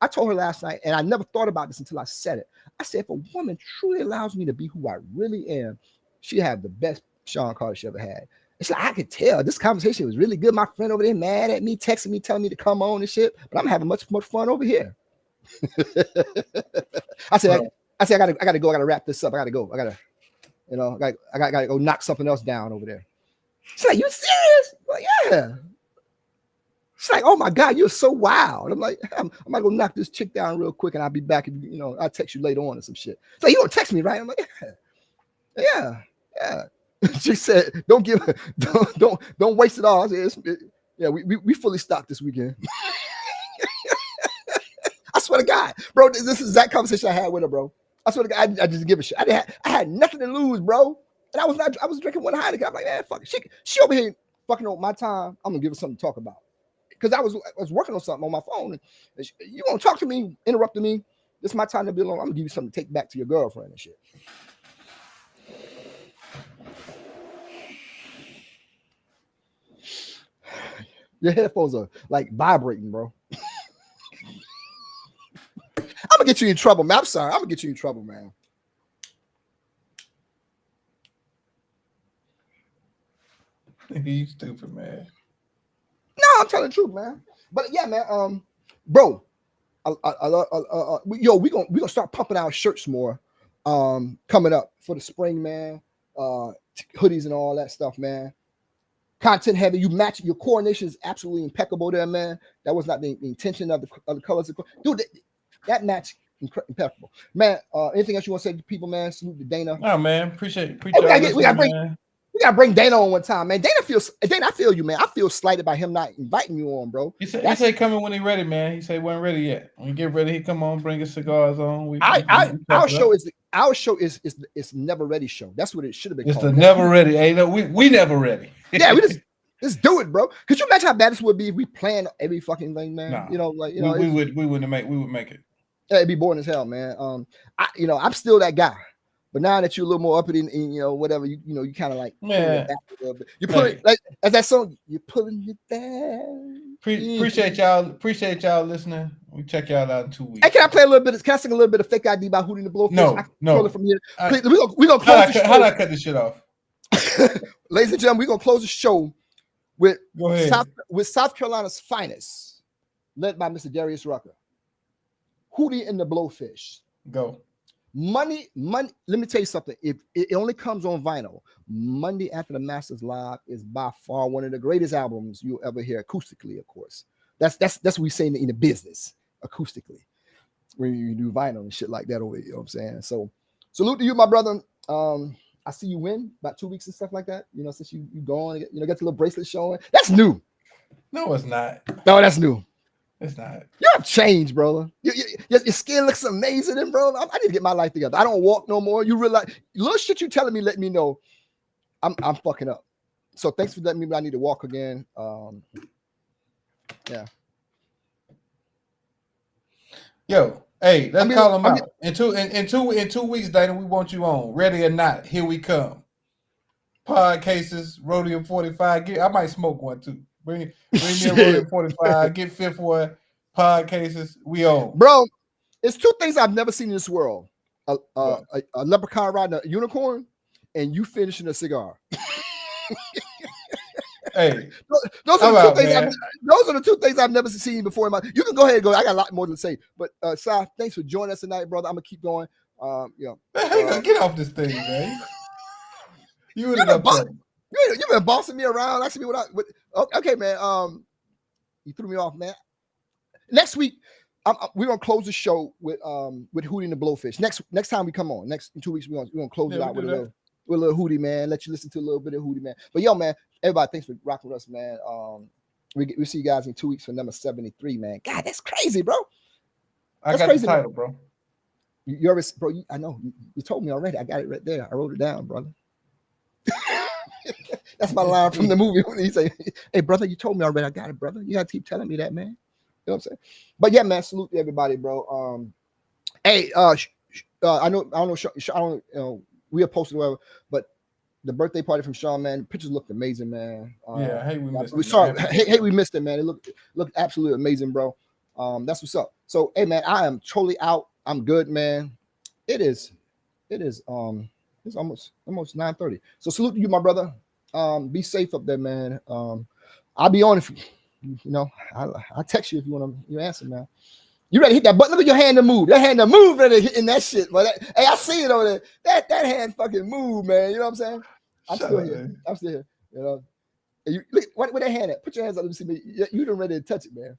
I told her last night, and I never thought about this until I said it. I said, if a woman truly allows me to be who I really am, she have the best Shawn Carter she ever had. It's like, I could tell this conversation was really good. My friend over there mad at me, texting me, telling me to come on and shit, but I'm having much more fun over here. I said, I gotta go. I gotta wrap this up. I gotta go. I gotta go knock something else down over there. She's like, you serious? Well, yeah. She's like, oh my God, you're so wild. I'm like, I'm gonna go knock this chick down real quick, and I'll be back. And I'll text you later on or some shit. So you gonna text me, right? I'm like, yeah. She said, don't waste it all. I said, we fully stocked this weekend. I swear to God, bro, this is that conversation I had with her, bro. I swear to God, I just give a shit. I had nothing to lose, bro. And I was drinking one Heineken. I'm like, man, fuck it. She over here fucking on my time. I'm gonna give her something to talk about. Because I was working on something on my phone. And you won't talk to me, interrupting me. This is my time to be alone. I'm gonna give you something to take back to your girlfriend and shit. Your headphones are like vibrating, bro. I'm gonna get you in trouble, man. I'm sorry. I'm gonna get you in trouble, man. You stupid, man. No, I'm telling the truth, man. But yeah, man. Bro, we gonna start pumping our shirts more. Coming up for the spring, man. Hoodies and all that stuff, man. Content heavy. You match your coordination is absolutely impeccable there, man. That was not the intention of the colors. Dude, that match impeccable, man. Anything else you want to say to people, man? Salute to Dana. Oh man, appreciate. We gotta bring Dana on one time, man. Dana, I feel you, man. I feel slighted by him not inviting you on, bro. He said coming when he ready, man. He said he wasn't ready yet. When he get ready, he come on, bring his cigars on. Our show is never ready show. That's what it should have been. It's called. the never ready. Hey, no, we never ready. Yeah, we just do it, bro. Could you imagine how bad this would be if we planned every fucking thing, man? Nah, we would make it. Yeah, it'd be boring as hell, man. I'm still that guy. But now that you're a little more uppity and whatever, you kind of like man. You put it like as that song, you're pulling it down. Appreciate y'all listening. We check y'all out in 2 weeks. Hey, can I play a little bit? Can I sing a little bit of Fake ID by Hootie and the Blowfish? No. From here. We're gonna close the show. How do I cut this shit off? Ladies and gentlemen, we're gonna close the show with South Carolina's finest, led by Mr. Darius Rucker. Hootie and the Blowfish. Go. Money. Let me tell you something. If it only comes on vinyl, Monday After the Masters Live is by far one of the greatest albums you'll ever hear acoustically. Of course, that's what we say in the business, acoustically, when you do vinyl and shit like that over here. You know what I'm saying? So, salute to you, my brother. I see you win about 2 weeks and stuff like that. You know, since you gone, you know, got the little bracelet showing. That's new. No, it's not. No, that's new. It's not. You have changed, bro. Your skin looks amazing, and bro, I need to get my life together. I don't walk no more. You realize little shit you telling me, let me know I'm fucking up. So thanks for letting me know I need to walk again. Yeah. Yo, hey, let's call him out. In two weeks, Dana, we want you on. Ready or not, here we come. Podcases, Rhodium 45. I might smoke one too. Bring me a Rhodium 45. Get fifth one. Podcases, we on. Bro, it's two things I've never seen in this world: a leprechaun riding a unicorn, and you finishing a cigar. Hey, those are the two things I've never seen before in my. You can go ahead and go. I got a lot more to say, but Si, thanks for joining us tonight, brother. I'm gonna keep going. Get off this thing, man. You've been bossing me around, asking me okay, man. You threw me off, man. Next week, we're gonna close the show with Hootie and the Blowfish. Next time we come on, next 2 weeks, we're gonna close it out with a little Hootie, man. Let you listen to a little bit of Hootie, man. But yo, man, everybody, thanks for rocking with us, man. We see you guys in 2 weeks for number 73, man. God, that's crazy, bro. I got crazy, the title, man. Bro. You already, bro. I know you told me already. I got it right there. I wrote it down, brother. That's my line from the movie when he say, "Hey, brother, you told me already. I got it, brother. You gotta keep telling me that, man." You know what I'm saying? But yeah, man, salute to everybody, bro. Hey, I don't know, we have posted whatever, but the birthday party from Shawn, man, the pictures looked amazing, man. Hey, we missed it. Sorry, hey, we missed it, man. It looked absolutely amazing, bro. That's what's up. So, hey, man, I am totally out. I'm good, man. It's almost 9:30. So salute to you, my brother. Be safe up there, man. I'll be on if you know. I'll text you if you want to answer, man. You ready to hit that button? Look at your hand to move. That hand to move, ready hitting that shit. But hey, I see it over there. That hand fucking move, man. You know what I'm saying? I'm still here. I'm still here. You know. You look, where that hand at? Put your hands up. Let me see me. You done ready to touch it, man.